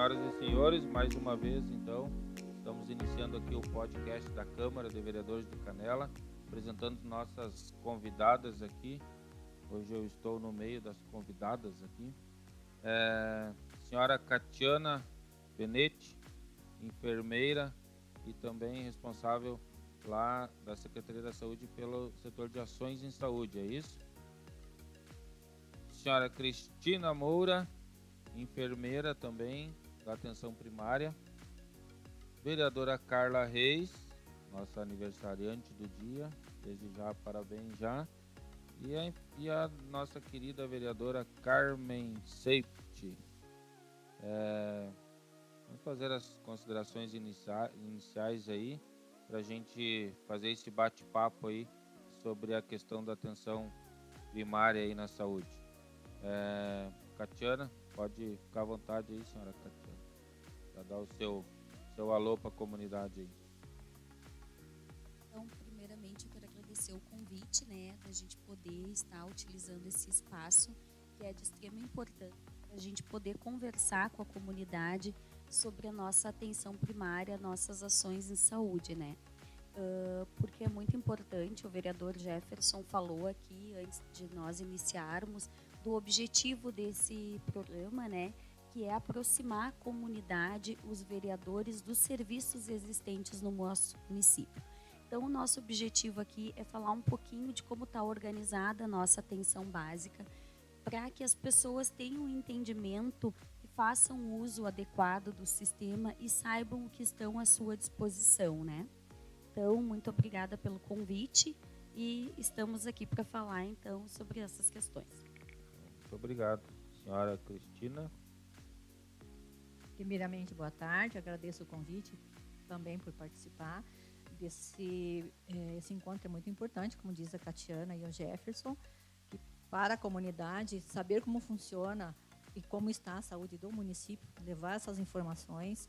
senhoras e senhores, mais uma vez, então, estamos iniciando aqui o podcast da Câmara de Vereadores de Canela, apresentando nossas convidadas aqui. Hoje eu estou no meio das convidadas aqui. Senhora Catiana Benetti, enfermeira e também responsável lá da Secretaria da Saúde pelo setor de ações em saúde, é isso? Senhora Cristina Moura, enfermeira também da atenção primária. Vereadora Carla Reis, nossa aniversariante do dia, desde já parabéns já. E a nossa querida vereadora Carmen Safety. Vamos fazer as considerações iniciais aí, para a gente fazer esse bate-papo aí sobre a questão da atenção primária aí na saúde. Catiana, pode ficar à vontade aí, senhora Catiana, para dar o seu alô para a comunidade aí. Então, primeiramente, eu quero agradecer o convite, da gente poder estar utilizando esse espaço, que é de extrema importância, para a gente poder conversar com a comunidade sobre a nossa atenção primária, nossas ações em saúde, porque é muito importante, o vereador Jefferson falou aqui, antes de nós iniciarmos, do objetivo desse programa, que é aproximar a comunidade, os vereadores, dos serviços existentes no nosso município. Então, o nosso objetivo aqui é falar um pouquinho de como está organizada a nossa atenção básica, para que as pessoas tenham um entendimento e façam o uso adequado do sistema e saibam o que estão à sua disposição, Então, muito obrigada pelo convite e estamos aqui para falar, então, sobre essas questões. Muito obrigado. Senhora Cristina. Primeiramente, boa tarde, agradeço o convite também por participar desse esse encontro é muito importante, como diz a Catiana e o Jefferson, que para a comunidade saber como funciona e como está a saúde do município, levar essas informações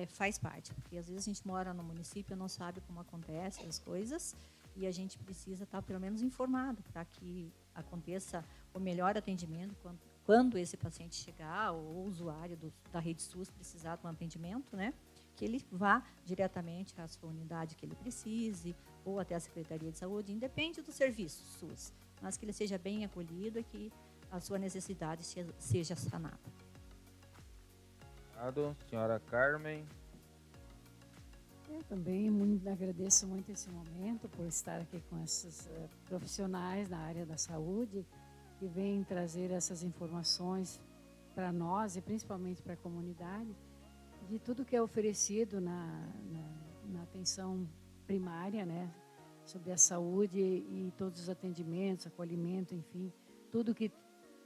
faz parte, porque às vezes a gente mora no município e não sabe como acontecem as coisas e a gente precisa estar pelo menos informado para que aconteça o melhor atendimento quando esse paciente chegar ou o usuário da rede SUS precisar de um atendimento, que ele vá diretamente à sua unidade que ele precise ou até a Secretaria de Saúde, independe do serviço SUS, mas que ele seja bem acolhido e que a sua necessidade seja sanada. Obrigado. Senhora Carmen. Eu também agradeço muito esse momento por estar aqui com esses profissionais na área da saúde que vêm trazer essas informações para nós e principalmente para a comunidade de tudo que é oferecido na atenção primária, sobre a saúde e todos os atendimentos, acolhimento, enfim, tudo que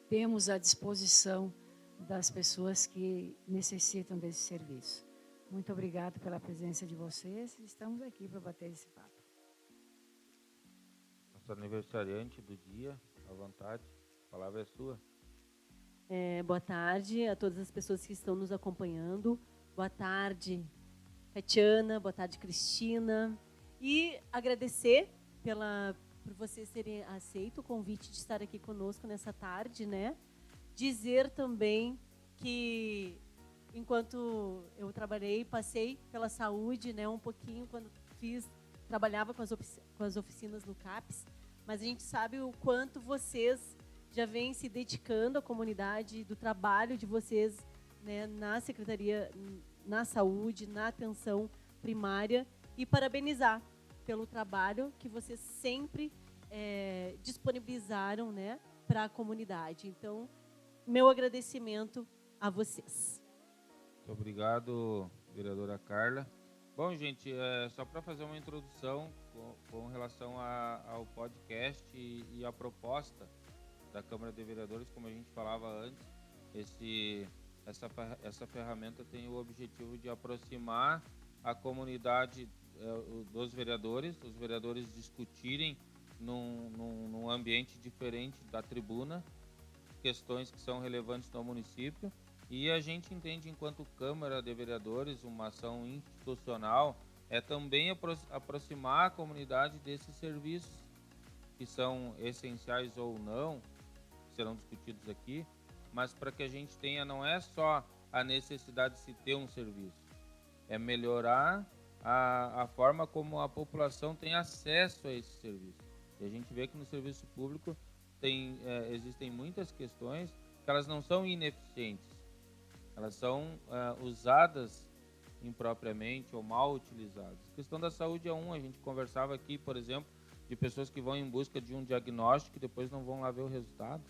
temos à disposição das pessoas que necessitam desse serviço. Muito obrigado pela presença de vocês e estamos aqui para bater esse papo. Nosso aniversariante do dia, à vontade, a palavra é sua. Boa tarde a todas as pessoas que estão nos acompanhando. Boa tarde, Catiana, boa tarde, Cristina. E agradecer por vocês terem aceito o convite de estar aqui conosco nessa tarde, Dizer também que enquanto eu trabalhei, passei pela saúde, um pouquinho quando trabalhava com as oficinas no CAPS, mas a gente sabe o quanto vocês já vêm se dedicando à comunidade, do trabalho de vocês, na Secretaria, na saúde, na atenção primária, e parabenizar pelo trabalho que vocês sempre disponibilizaram, para a comunidade. Então, meu agradecimento a vocês. Muito obrigado, vereadora Carla. Bom, gente, só para fazer uma introdução com relação ao podcast e a proposta da Câmara de Vereadores, como a gente falava antes, essa ferramenta tem o objetivo de aproximar a comunidade dos vereadores, os vereadores discutirem num ambiente diferente da tribuna, questões que são relevantes no município, e a gente entende, enquanto Câmara de Vereadores, uma ação institucional é também aproximar a comunidade desses serviços que são essenciais ou não, que serão discutidos aqui, mas para que a gente tenha não é só a necessidade de se ter um serviço. É melhorar a forma como a população tem acesso a esse serviço. E a gente vê que no serviço público existem muitas questões que elas não são ineficientes. Elas são usadas impropriamente ou mal utilizadas. A questão da saúde é a gente conversava aqui, por exemplo, de pessoas que vão em busca de um diagnóstico e depois não vão lá ver o resultado.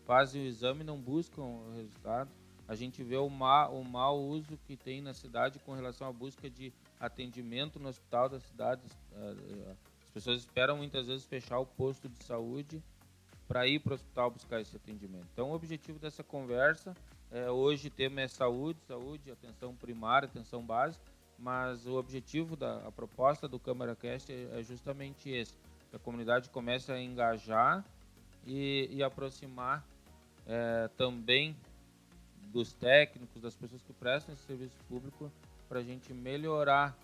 Fazem o exame e não buscam o resultado. A gente vê o mau uso que tem na cidade com relação à busca de atendimento no hospital da cidade. As pessoas esperam muitas vezes fechar o posto de saúde para ir para o hospital buscar esse atendimento. Então, o objetivo dessa conversa, hoje o tema é saúde, atenção primária, atenção básica, mas o objetivo a proposta do CâmaraCast é justamente esse, que a comunidade comece a engajar e aproximar também dos técnicos, das pessoas que prestam esse serviço público, para a gente melhorar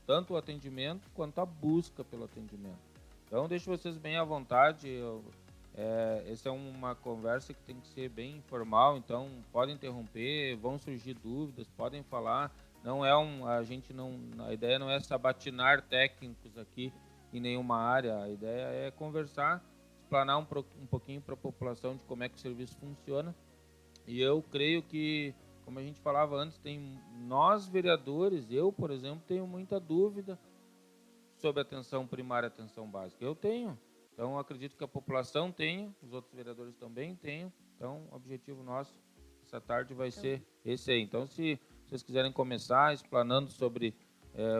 tanto o atendimento quanto a busca pelo atendimento. Então, deixo vocês bem à vontade. Essa é uma conversa que tem que ser bem informal, então podem interromper, vão surgir dúvidas, podem falar. A ideia não é sabatinar técnicos aqui em nenhuma área. A ideia é conversar, explanar um pouquinho para a população de como é que o serviço funciona. E eu creio que, como a gente falava antes, nós vereadores, eu, por exemplo, tenho muita dúvida sobre atenção primária e atenção básica. Eu tenho. Então, acredito que a população tenha, os outros vereadores também tenham. Então, o objetivo nosso essa tarde vai ser esse aí. Então, se vocês quiserem começar explanando sobre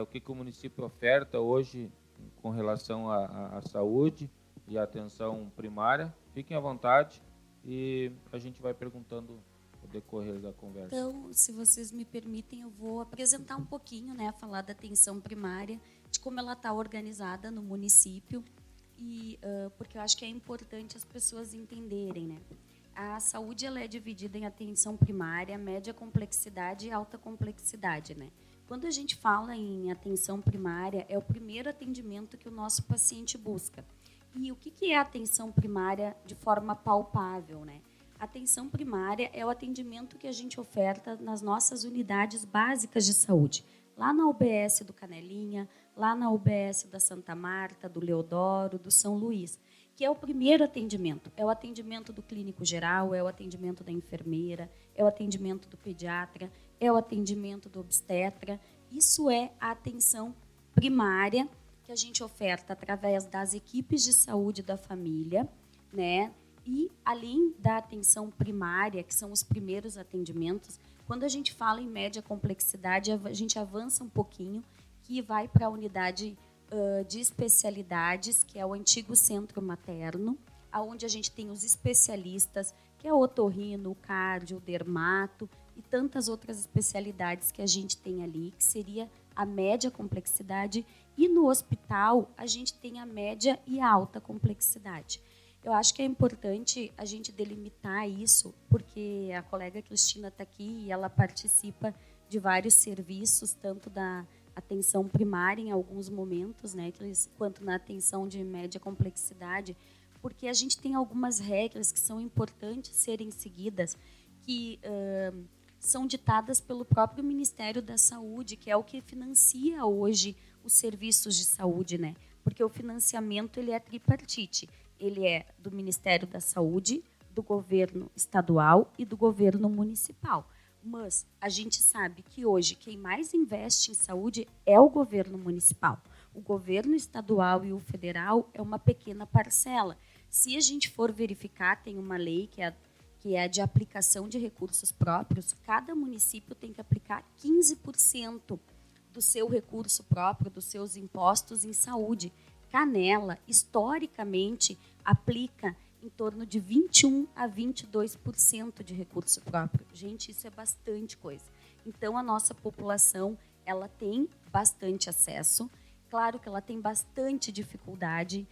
o que o município oferta hoje com relação à saúde e à atenção primária, fiquem à vontade. E a gente vai perguntando no decorrer da conversa. Então, se vocês me permitem, eu vou apresentar um pouquinho, falar da atenção primária, de como ela está organizada no município, e porque eu acho que é importante as pessoas entenderem, A saúde ela é dividida em atenção primária, média complexidade e alta complexidade, Quando a gente fala em atenção primária, é o primeiro atendimento que o nosso paciente busca. E o que é a atenção primária de forma palpável, A atenção primária é o atendimento que a gente oferta nas nossas unidades básicas de saúde. Lá na UBS do Canelinha, lá na UBS da Santa Marta, do Leodoro, do São Luís, que é o primeiro atendimento. É o atendimento do clínico geral, é o atendimento da enfermeira, é o atendimento do pediatra, é o atendimento do obstetra. Isso é a atenção primária que a gente oferta através das equipes de saúde da família, E, além da atenção primária, que são os primeiros atendimentos, quando a gente fala em média complexidade, a gente avança um pouquinho, que vai para a unidade de especialidades, que é o antigo centro materno, onde a gente tem os especialistas, que é o otorrino, o cardio, o dermato e tantas outras especialidades que a gente tem ali, que seria a média complexidade. E no hospital, a gente tem a média e a alta complexidade. Eu acho que é importante a gente delimitar isso, porque a colega Cristina está aqui e ela participa de vários serviços, tanto da atenção primária em alguns momentos, quanto na atenção de média complexidade, porque a gente tem algumas regras que são importantes serem seguidas, que são ditadas pelo próprio Ministério da Saúde, que é o que financia hoje os serviços de saúde, Porque o financiamento ele é tripartite. Ele é do Ministério da Saúde, do governo estadual e do governo municipal. Mas a gente sabe que hoje quem mais investe em saúde é o governo municipal. O governo estadual e o federal é uma pequena parcela. Se a gente for verificar, tem uma lei que é a de aplicação de recursos próprios, cada município tem que aplicar 15% do seu recurso próprio, dos seus impostos em saúde. Canela, historicamente, aplica em torno de 21% a 22% de recurso próprio. Gente, isso é bastante coisa. Então, a nossa população ela tem bastante acesso. Claro que ela tem bastante dificuldade,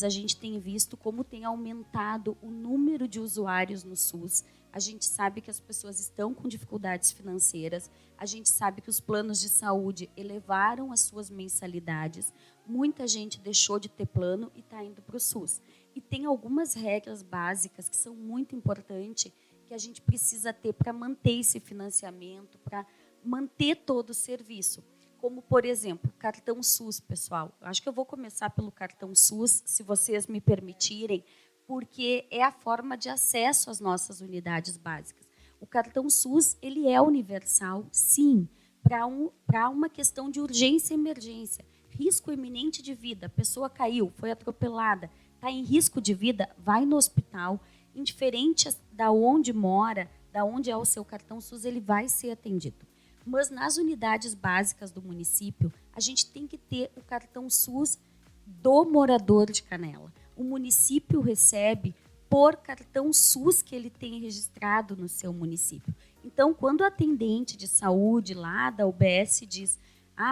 A gente tem visto como tem aumentado o número de usuários no SUS. A gente sabe que as pessoas estão com dificuldades financeiras. A gente sabe que os planos de saúde elevaram as suas mensalidades. Muita gente deixou de ter plano e está indo para o SUS. E tem algumas regras básicas que são muito importantes, que a gente precisa ter para manter esse financiamento, para manter todo o serviço. Como, por exemplo, cartão SUS, pessoal. Eu acho que eu vou começar pelo cartão SUS, se vocês me permitirem, porque é a forma de acesso às nossas unidades básicas. O cartão SUS, ele é universal, sim, para uma questão de urgência e emergência. Risco iminente de vida, a pessoa caiu, foi atropelada, está em risco de vida, vai no hospital, indiferente da onde mora, da onde é o seu cartão SUS, ele vai ser atendido. Mas nas unidades básicas do município, a gente tem que ter o cartão SUS do morador de Canela. O município recebe por cartão SUS que ele tem registrado no seu município. Então, quando o atendente de saúde lá da UBS diz: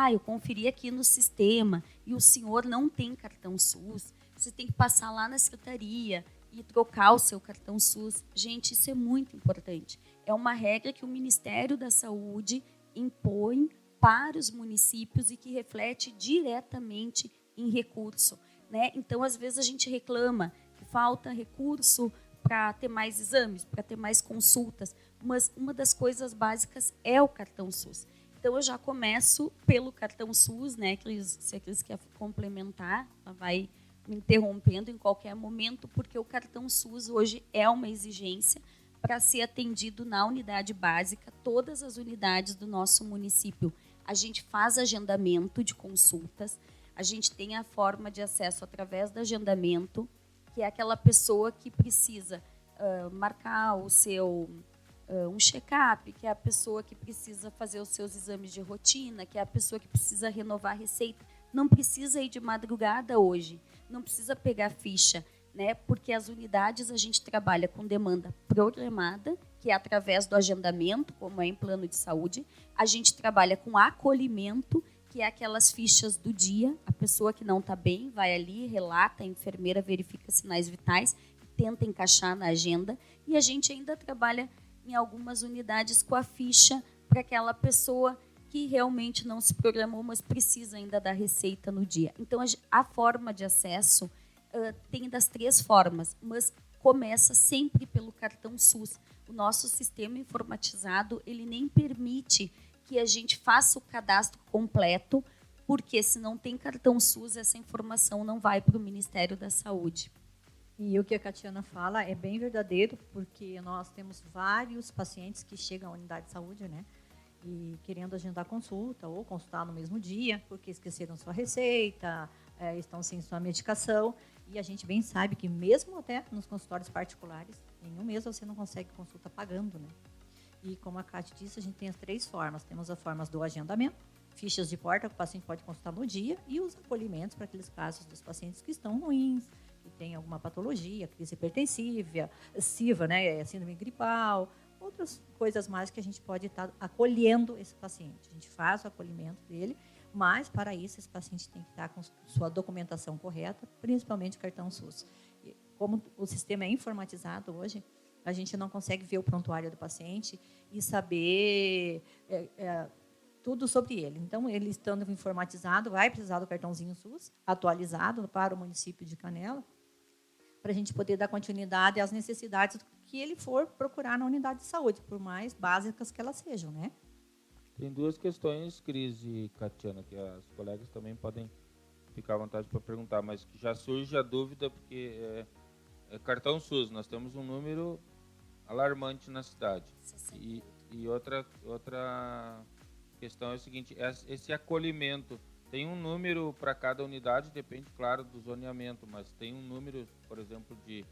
eu conferi aqui no sistema e o senhor não tem cartão SUS, você tem que passar lá na secretaria e trocar o seu cartão SUS. Gente, isso é muito importante. É uma regra que o Ministério da Saúde impõe para os municípios e que reflete diretamente em recurso, né? Então, às vezes, a gente reclama que falta recurso para ter mais exames, para ter mais consultas, mas uma das coisas básicas é o cartão SUS. Então, eu já começo pelo cartão SUS, né? Se a Cris quer complementar, ela vai me interrompendo em qualquer momento, porque o cartão SUS hoje é uma exigência para ser atendido na unidade básica, todas as unidades do nosso município. A gente faz agendamento de consultas, a gente tem a forma de acesso através do agendamento, que é aquela pessoa que precisa marcar o seu um check-up, que é a pessoa que precisa fazer os seus exames de rotina, que é a pessoa que precisa renovar a receita. Não precisa ir de madrugada hoje, não precisa pegar ficha, né? Porque as unidades a gente trabalha com demanda programada, que é através do agendamento, como é em plano de saúde. A gente trabalha com acolhimento, que é aquelas fichas do dia. A pessoa que não está bem vai ali, relata, a enfermeira verifica sinais vitais, tenta encaixar na agenda. E a gente ainda trabalha em algumas unidades com a ficha para aquela pessoa que realmente não se programou, mas precisa ainda da receita no dia. Então, a forma de acesso tem das 3 formas, mas começa sempre pelo cartão SUS. O nosso sistema informatizado, ele nem permite que a gente faça o cadastro completo, porque se não tem cartão SUS, essa informação não vai para o Ministério da Saúde. E o que a Catiana fala é bem verdadeiro, porque nós temos vários pacientes que chegam à unidade de saúde, né? E querendo agendar consulta ou consultar no mesmo dia, porque esqueceram sua receita, estão sem sua medicação. E a gente bem sabe que mesmo até nos consultórios particulares, em um mês você não consegue consulta pagando, né? E como a Cátia disse, a gente tem as 3 formas. Temos as formas do agendamento, fichas de porta que o paciente pode consultar no dia, e os acolhimentos para aqueles casos dos pacientes que estão ruins, que tem alguma patologia, crise hipertensiva, né, síndrome gripal, outras coisas mais que a gente pode estar acolhendo esse paciente. A gente faz o acolhimento dele, mas para isso esse paciente tem que estar com sua documentação correta, principalmente o cartão SUS. E como o sistema é informatizado hoje, a gente não consegue ver o prontuário do paciente e saber tudo sobre ele. Então, ele estando informatizado, vai precisar do cartãozinho SUS atualizado para o município de Canela, para a gente poder dar continuidade às necessidades que ele for procurar na unidade de saúde, por mais básicas que elas sejam, né? Tem 2 questões, Cris e Catiana, que as colegas também podem ficar à vontade para perguntar, mas que já surge a dúvida, porque cartão SUS, nós temos um número alarmante na cidade. E outra questão é o seguinte, esse acolhimento, tem um número para cada unidade, depende, claro, do zoneamento, mas tem um número, por exemplo, de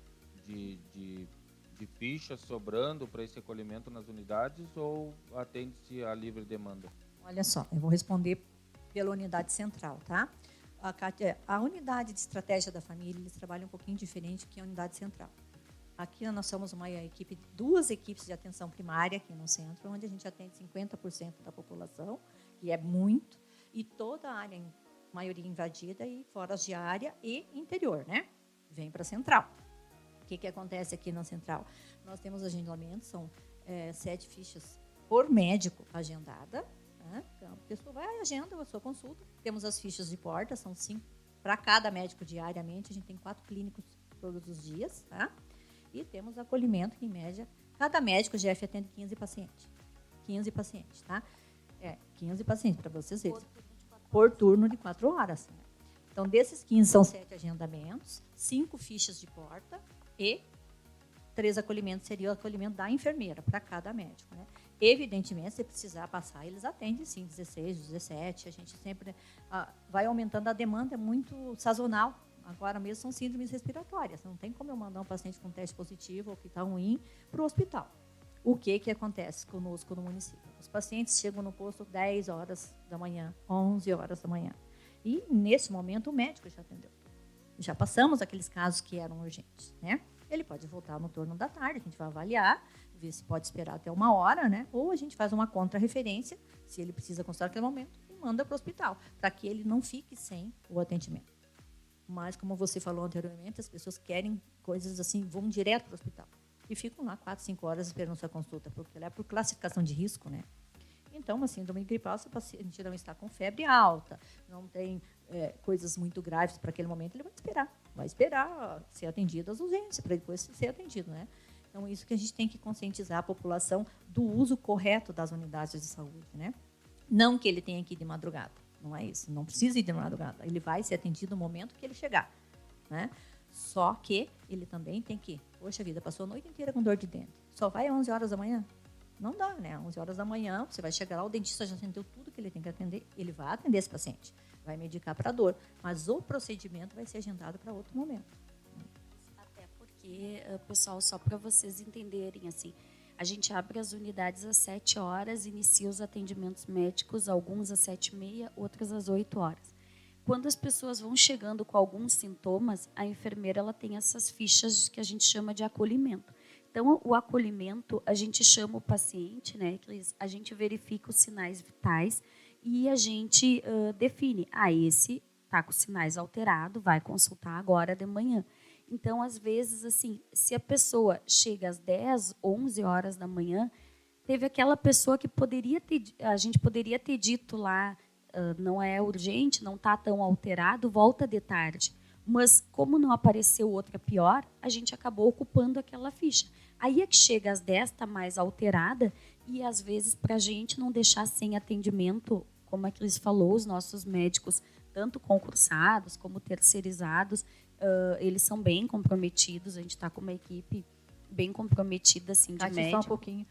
fichas sobrando para esse acolhimento nas unidades, ou atende-se à livre demanda? Olha só, eu vou responder pela unidade central, tá? A unidade de estratégia da família, eles trabalham um pouquinho diferente que a unidade central. Aqui nós somos uma equipe, 2 equipes de atenção primária aqui no centro, onde a gente atende 50% da população, que é muito, e toda a área, maioria invadida, e fora de área e interior, né? Vem para a central. O que acontece aqui na central? Nós temos agendamento, são 7 fichas por médico agendada. Né? Então, a pessoa vai e agenda a sua consulta. Temos as fichas de porta, são 5 para cada médico diariamente. A gente tem 4 clínicos todos os dias, tá? E temos acolhimento, que em média Cada médico, Jeff, atende 15 pacientes. 15 pacientes, tá? 15 pacientes, para vocês verem. Por turno de 4 horas. Então, desses 15, são 7 agendamentos, 5 fichas de porta e 3 acolhimentos, seria o acolhimento da enfermeira para cada médico, né? Evidentemente, se precisar passar, eles atendem, sim, 16, 17. A gente sempre vai aumentando. A demanda é muito sazonal. Agora mesmo são síndromes respiratórias. Não tem como eu mandar um paciente com teste positivo ou que está ruim para o hospital. O que acontece conosco no município? Os pacientes chegam no posto 10 horas da manhã, 11 horas da manhã. E, nesse momento, o médico já atendeu. Já passamos aqueles casos que eram urgentes, né? Ele pode voltar no turno da tarde, a gente vai avaliar, ver se pode esperar até 1 hora, né? Ou a gente faz uma contra-referência, se ele precisa consultar naquele momento, e manda para o hospital, para que ele não fique sem o atendimento. Mas, como você falou anteriormente, as pessoas querem coisas assim, vão direto para o hospital. E ficam lá 4, 5 horas esperando sua consulta, porque ela é por classificação de risco, né? Então, uma síndrome gripal, se o paciente não está com febre alta, não tem coisas muito graves para aquele momento, ele vai esperar ser atendido às urgências, para depois ser atendido, né? Então, isso que a gente tem que conscientizar a população do uso correto das unidades de saúde, né? Não que ele tenha que ir de madrugada, não é isso, não precisa ir de madrugada, ele vai ser atendido no momento que ele chegar, né? Só que ele também tem que, poxa vida, passou a noite inteira com dor de dente, só vai às 11 horas da manhã? Não dá, né? Às 11 horas da manhã, você vai chegar lá, o dentista já atendeu tudo que ele tem que atender, ele vai atender esse paciente, vai medicar para a dor, mas o procedimento vai ser agendado para outro momento. Até porque, pessoal, só para vocês entenderem, assim, a gente abre as unidades às 7 horas, inicia os atendimentos médicos, alguns às 7h30, outros às 8 horas. Quando as pessoas vão chegando com alguns sintomas, a enfermeira ela tem essas fichas que a gente chama de acolhimento. Então, o acolhimento, a gente chama o paciente, né? A gente verifica os sinais vitais e a gente define, esse está com sinais alterados, vai consultar agora de manhã. Então, às vezes, assim, se a pessoa chega às 10, 11 horas da manhã, teve aquela pessoa que a gente poderia ter dito lá, não é urgente, não está tão alterado, volta de tarde. Mas, como não apareceu outra pior, a gente acabou ocupando aquela ficha. Aí é que chega às 10, está mais alterada, e às vezes, para a gente não deixar sem atendimento, como a Cris falou, os nossos médicos, tanto concursados como terceirizados, eles são bem comprometidos, a gente está com uma equipe bem comprometida, assim, de médico. Só um pouquinho,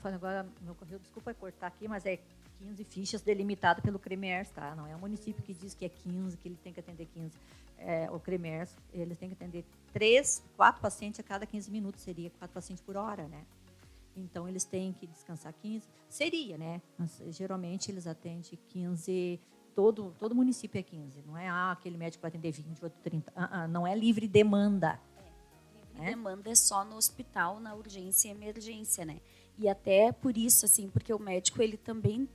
agora, meu correio, desculpa cortar aqui, mas é 15 fichas delimitadas pelo CREMERS, tá? Não é o município que diz que é 15, que ele tem que atender 15. O CREMERS, eles têm que atender 3, 4 pacientes a cada 15 minutos, seria 4 pacientes por hora, né? Então, eles têm que descansar 15. Seria, né? Mas, geralmente, eles atendem 15, todo município é 15. Não é, aquele médico vai atender 20, outro 30. Não é livre demanda. Livre demanda é só no hospital, na urgência e emergência, né? E até por isso, assim, porque o médico, ele também,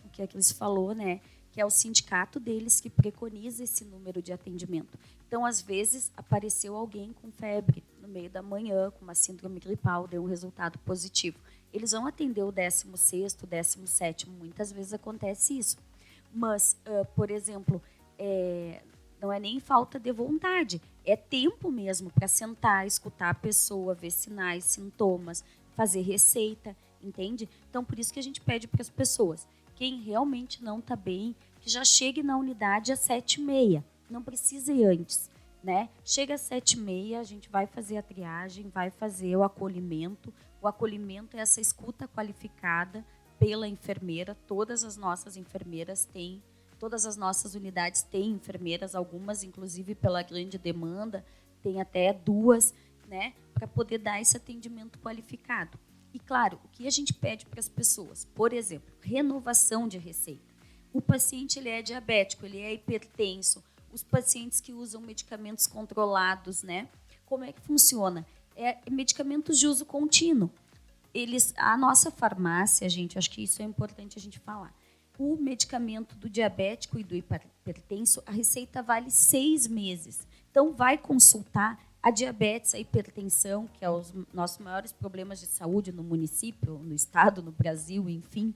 o que a Cris falou, né? Que é o sindicato deles que preconiza esse número de atendimento. Então, às vezes, apareceu alguém com febre no meio da manhã, com uma síndrome gripal, deu um resultado positivo. Eles vão atender o 16º, 17º, muitas vezes acontece isso. Mas, por exemplo, não é nem falta de vontade, é tempo mesmo para sentar, escutar a pessoa, ver sinais, sintomas, fazer receita, entende? Então, por isso que a gente pede para as pessoas, quem realmente não está bem, que já chegue na unidade às 7h30, não precisa ir antes, né? Chega às 7h30, a gente vai fazer a triagem, vai fazer o acolhimento. O acolhimento é essa escuta qualificada pela enfermeira. Todas as nossas enfermeiras têm, todas as nossas unidades têm enfermeiras, algumas, inclusive, pela grande demanda, tem até 2, né? Para poder dar esse atendimento qualificado. E, claro, o que a gente pede para as pessoas? Por exemplo, renovação de receita. O paciente ele é diabético, ele é hipertenso, os pacientes que usam medicamentos controlados, né? Como é que funciona? Medicamentos de uso contínuo. A nossa farmácia, gente, acho que isso é importante a gente falar. O medicamento do diabético e do hipertenso, a receita vale 6 meses. Então, vai consultar a diabetes, a hipertensão, que é os nossos maiores problemas de saúde no município, no estado, no Brasil, enfim,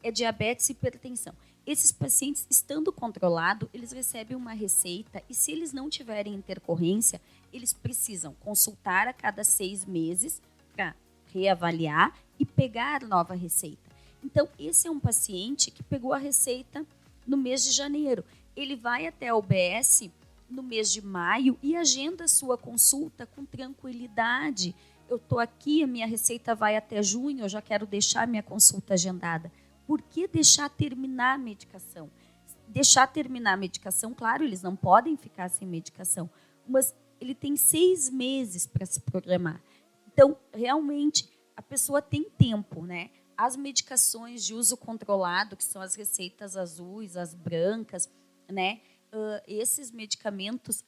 é diabetes e hipertensão. Esses pacientes, estando controlado, eles recebem uma receita e, se eles não tiverem intercorrência, eles precisam consultar a cada 6 meses para reavaliar e pegar nova receita. Então, esse é um paciente que pegou a receita no mês de janeiro. Ele vai até a UBS no mês de maio e agenda a sua consulta com tranquilidade. Eu estou aqui, a minha receita vai até junho, eu já quero deixar minha consulta agendada. Por que deixar terminar a medicação? Deixar terminar a medicação, claro, eles não podem ficar sem medicação, mas ele tem 6 meses para se programar. Então, realmente, a pessoa tem tempo, né? As medicações de uso controlado, que são as receitas azuis, as brancas, né? Esses medicamentos,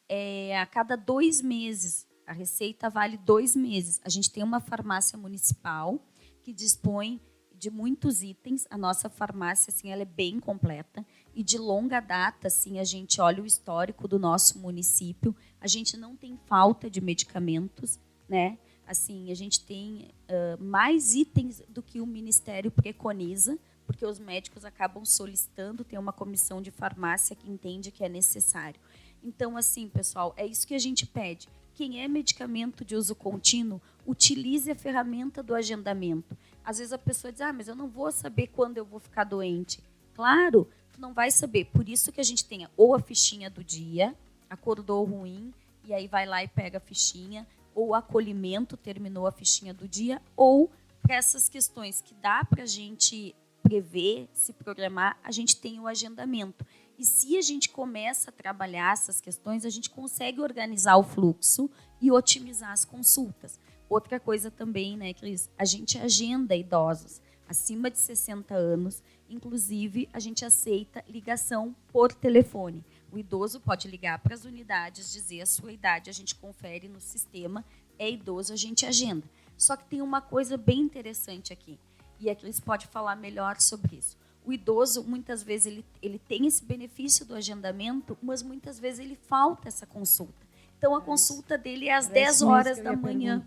a cada 2 meses, a receita vale 2 meses. A gente tem uma farmácia municipal que dispõe de muitos itens. A nossa farmácia, assim, ela é bem completa e de longa data, assim, a gente olha o histórico do nosso município. A gente não tem falta de medicamentos, né? Assim, a gente tem mais itens do que o Ministério preconiza, porque os médicos acabam solicitando, tem uma comissão de farmácia que entende que é necessário. Então, assim, pessoal, é isso que a gente pede. Quem é medicamento de uso contínuo, utilize a ferramenta do agendamento. Às vezes a pessoa diz, mas eu não vou saber quando eu vou ficar doente. Claro, tu não vai saber. Por isso que a gente tem ou a fichinha do dia, acordou ruim, e aí vai lá e pega a fichinha, ou acolhimento, terminou a fichinha do dia, ou para essas questões que dá para a gente prever, se programar, a gente tem o agendamento. E se a gente começa a trabalhar essas questões, a gente consegue organizar o fluxo e otimizar as consultas. Outra coisa também, né, Cris? A gente agenda idosos acima de 60 anos, inclusive a gente aceita ligação por telefone. O idoso pode ligar para as unidades, dizer a sua idade, a gente confere no sistema, é idoso, a gente agenda. Só que tem uma coisa bem interessante aqui, e a Cris pode falar melhor sobre isso. O idoso, muitas vezes, ele tem esse benefício do agendamento, mas muitas vezes ele falta essa consulta. Então, a consulta dele é às 10 horas da manhã.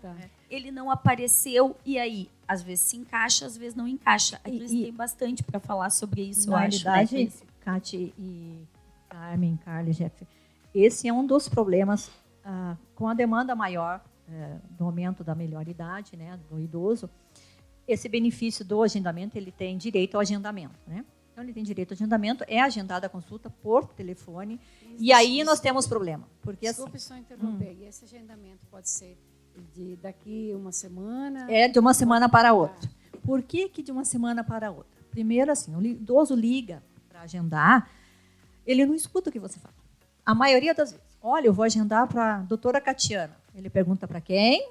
Ele não apareceu, e aí? Às vezes se encaixa, às vezes não encaixa. A Cris tem bastante para falar sobre isso, eu acho. Na realidade, Cati e Carmen, Carla e Jeff, esse é um dos problemas com a demanda maior do aumento da melhor-idade, né, do idoso. Esse benefício do agendamento, ele tem direito ao agendamento, né? Então, ele tem direito ao agendamento, é agendada a consulta por telefone, e aí nós temos problema. Porque, desculpe só interromper, e esse agendamento pode ser daqui uma semana? É de uma semana para outra. Por que de uma semana para outra? Primeiro, assim, o idoso liga para agendar, ele não escuta o que você fala. A maioria das vezes, olha, eu vou agendar para a doutora Catiana. Ele pergunta para quem?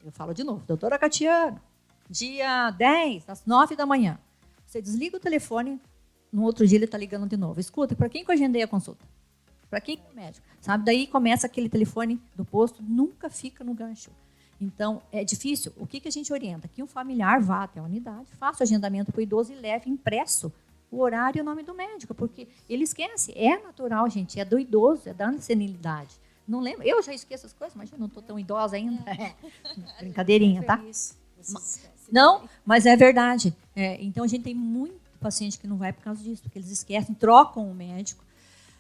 Eu falo de novo, doutora Catiana. Dia 10, às 9 da manhã. Você desliga o telefone, no outro dia ele está ligando de novo. Escuta, para quem que eu agendei a consulta? Para quem é o médico? Sabe? Daí começa aquele telefone do posto, nunca fica no gancho. Então, é difícil. O que a gente orienta? Que um familiar vá até a unidade, faça o agendamento para o idoso e leve impresso o horário e o nome do médico, porque ele esquece. É natural, gente, é do idoso, é da senilidade. Não lembro. Eu já esqueço as coisas, mas eu não estou tão idosa ainda. Brincadeirinha, tá? Não, mas é verdade. Então, a gente tem muito paciente que não vai por causa disso, porque eles esquecem, trocam o médico.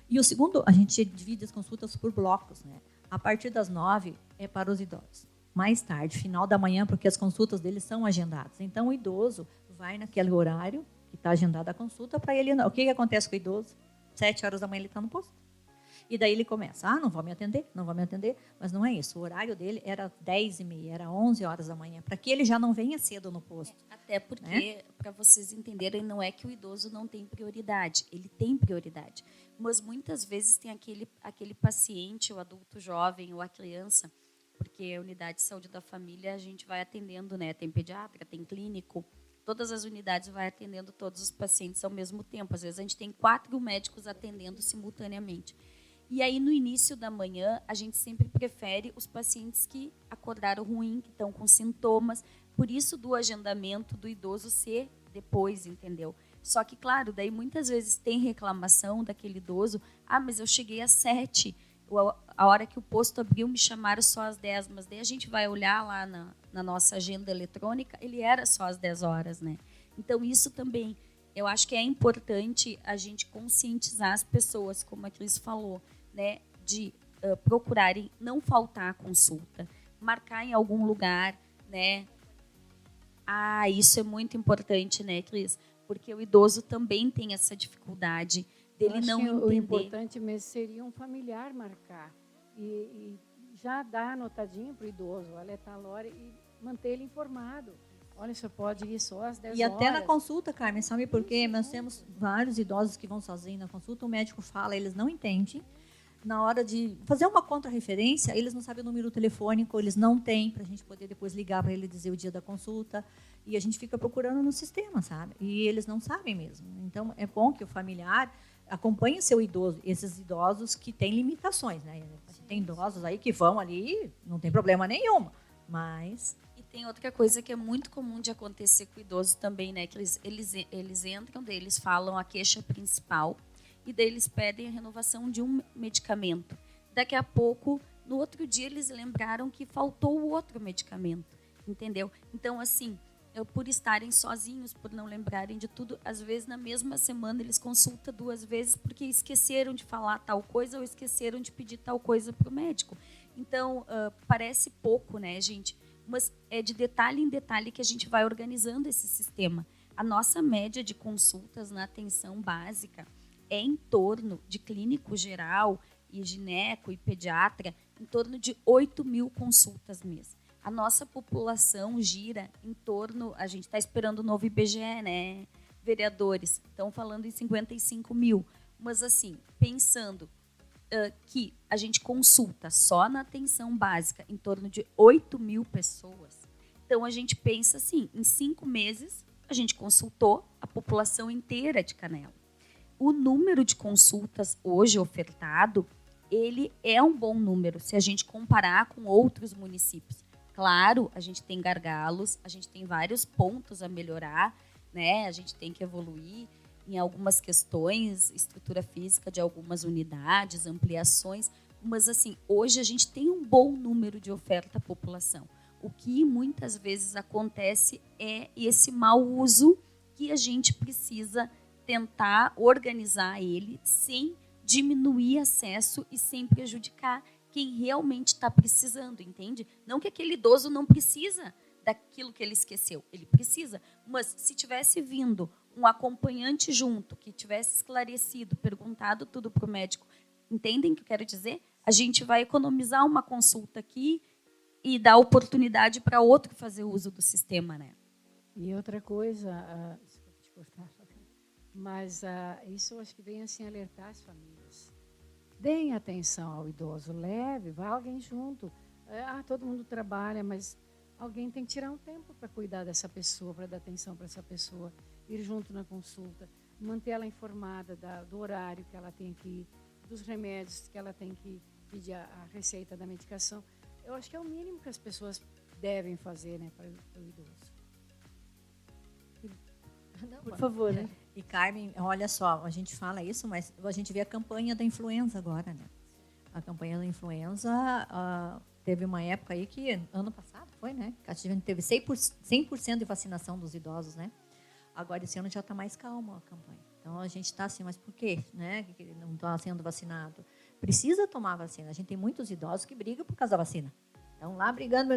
E o segundo, a gente divide as consultas por blocos, né? A partir das 9 é para os idosos. Mais tarde, final da manhã, porque as consultas deles são agendadas. Então, o idoso vai naquele horário que está agendada a consulta para ele. O que acontece com o idoso? 7 horas da manhã ele está no posto. E daí ele começa, não vou me atender, mas não é isso. O horário dele era 10h30, era 11 horas da manhã, para que ele já não venha cedo no posto. Até porque, né? Para vocês entenderem, não é que o idoso não tem prioridade, ele tem prioridade. Mas muitas vezes tem aquele paciente, o adulto jovem ou a criança, porque a unidade de saúde da família a gente vai atendendo, né? Tem pediatra, tem clínico, todas as unidades vai atendendo todos os pacientes ao mesmo tempo. Às vezes a gente tem 4 médicos atendendo simultaneamente. E aí, no início da manhã, a gente sempre prefere os pacientes que acordaram ruim, que estão com sintomas. Por isso, do agendamento do idoso ser depois, entendeu? Só que, claro, daí muitas vezes tem reclamação daquele idoso. Mas eu cheguei às 7. A hora que o posto abriu, me chamaram só às 10. Mas daí a gente vai olhar lá na nossa agenda eletrônica, ele era só às 10 horas, né? Então, isso também, eu acho que é importante a gente conscientizar as pessoas, como a Cris falou, né, de procurarem não faltar a consulta, marcar em algum lugar, né, Ah, isso é muito importante, né, Cris? Porque o idoso também tem essa dificuldade dele não entender. O importante mesmo seria um familiar marcar e já dar anotadinho para o idoso, olha, tal hora, e manter ele informado. Olha, você pode ir só às 10 horas. E até na consulta, Carmen, sabe por quê? Nós temos vários idosos que vão sozinhos na consulta, o médico fala, eles não entendem. Na hora de fazer uma contra-referência, eles não sabem o número telefônico, eles não têm, para a gente poder depois ligar para ele dizer o dia da consulta. E a gente fica procurando no sistema, sabe? E eles não sabem mesmo. Então, é bom que o familiar acompanhe seu idoso, esses idosos que têm limitações, né? Tem idosos aí que vão ali, não tem problema nenhum, mas... E tem outra coisa que é muito comum de acontecer com o idoso também, né? Que eles entram, daí eles falam a queixa principal e daí eles pedem a renovação de um medicamento. Daqui a pouco, no outro dia, eles lembraram que faltou o outro medicamento, entendeu? Então, assim, por estarem sozinhos, por não lembrarem de tudo, às vezes na mesma semana eles consultam 2 vezes porque esqueceram de falar tal coisa ou esqueceram de pedir tal coisa para o médico. Então, parece pouco, né, gente? Mas é de detalhe em detalhe que a gente vai organizando esse sistema. A nossa média de consultas na atenção básica é em torno de clínico geral e gineco e pediatra, em torno de 8.000 consultas mês. A nossa população gira em torno, a gente está esperando o novo IBGE, né? Vereadores estão falando em 55 mil. Mas, assim, pensando que a gente consulta só na atenção básica em torno de 8.000 pessoas, então a gente pensa assim, em 5 meses a gente consultou a população inteira de Canela. O número de consultas hoje ofertado, ele é um bom número se a gente comparar com outros municípios. Claro, a gente tem gargalos, a gente tem vários pontos a melhorar, né? A gente tem que evoluir em algumas questões, estrutura física de algumas unidades, ampliações, mas assim, hoje a gente tem um bom número de oferta à população. O que muitas vezes acontece é esse mau uso que a gente precisa tentar organizar ele sem diminuir acesso e sem prejudicar quem realmente está precisando, entende? Não que aquele idoso não precisa daquilo que ele esqueceu, ele precisa, mas se tivesse vindo um acompanhante junto, que tivesse esclarecido, perguntado tudo para o médico, entendem o que eu quero dizer? A gente vai economizar uma consulta aqui e dar oportunidade para outro fazer uso do sistema, né? E outra coisa, desculpa te cortar, mas isso eu acho que vem assim alertar as famílias. Deem atenção ao idoso, leve, vá alguém junto. Todo mundo trabalha, mas alguém tem que tirar um tempo para cuidar dessa pessoa, para dar atenção para essa pessoa, ir junto na consulta, manter ela informada do horário que ela tem que ir, dos remédios que ela tem que pedir a receita da medicação. Eu acho que é o mínimo que as pessoas devem fazer, né, para o idoso. Por favor, né? E Carmen, olha só, a gente fala isso, mas a gente vê a campanha da influenza agora, né? A campanha da influenza, teve uma época aí que, ano passado foi, né? Que a gente teve 100% de vacinação dos idosos, né? Agora esse ano já está mais calma a campanha. Então a gente está assim, mas por quê, né? Que não está sendo vacinado? Precisa tomar vacina. A gente tem muitos idosos que brigam por causa da vacina. Estão lá brigando,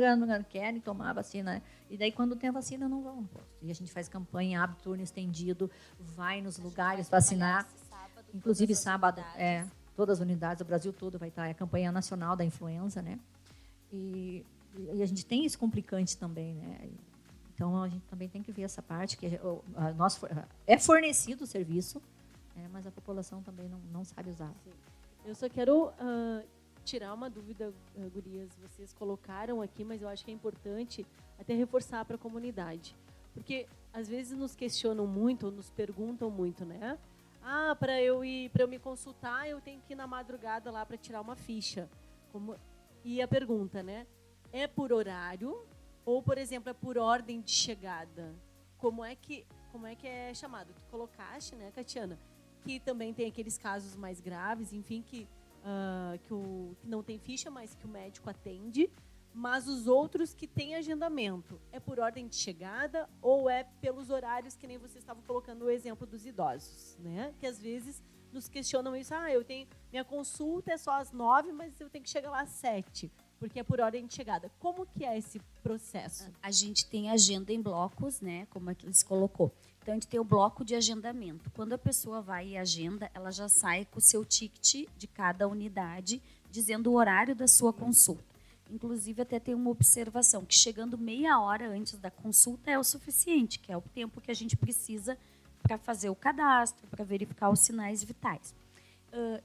querem tomar a vacina, né? E daí, quando tem a vacina, não vão no posto. E a gente faz campanha, abre turno estendido, vai nos lugares vacinar. Inclusive, sábado, todas as unidades do Brasil todo vai estar. É a campanha nacional da influenza, né? E a gente tem esse complicante também, né? Então, a gente também tem que ver essa parte, que é fornecido o serviço, mas a população também não sabe usar. Sim. Eu só quero tirar uma dúvida, gurias, vocês colocaram aqui, mas eu acho que é importante até reforçar para a comunidade. Porque, às vezes, nos questionam muito, ou nos perguntam muito, né? Para eu me consultar, eu tenho que ir na madrugada lá para tirar uma ficha. E a pergunta, né? É por horário ou, por exemplo, é por ordem de chegada? Como é que é chamado? Tu colocaste, né, Catiana? Que também tem aqueles casos mais graves, enfim, que não tem ficha, mas que o médico atende, mas os outros que têm agendamento, é por ordem de chegada ou é pelos horários, que nem vocês estavam colocando o exemplo dos idosos, né? Que às vezes nos questionam isso, minha consulta é só às 9, mas eu tenho que chegar lá às 7. porque é por ordem de chegada. Como que é esse processo? A gente tem agenda em blocos, né, como a Cris colocou. Então, a gente tem o bloco de agendamento. Quando a pessoa vai e agenda, ela já sai com o seu ticket de cada unidade, dizendo o horário da sua consulta. Inclusive, até tem uma observação, que chegando meia hora antes da consulta é o suficiente, que é o tempo que a gente precisa para fazer o cadastro, para verificar os sinais vitais.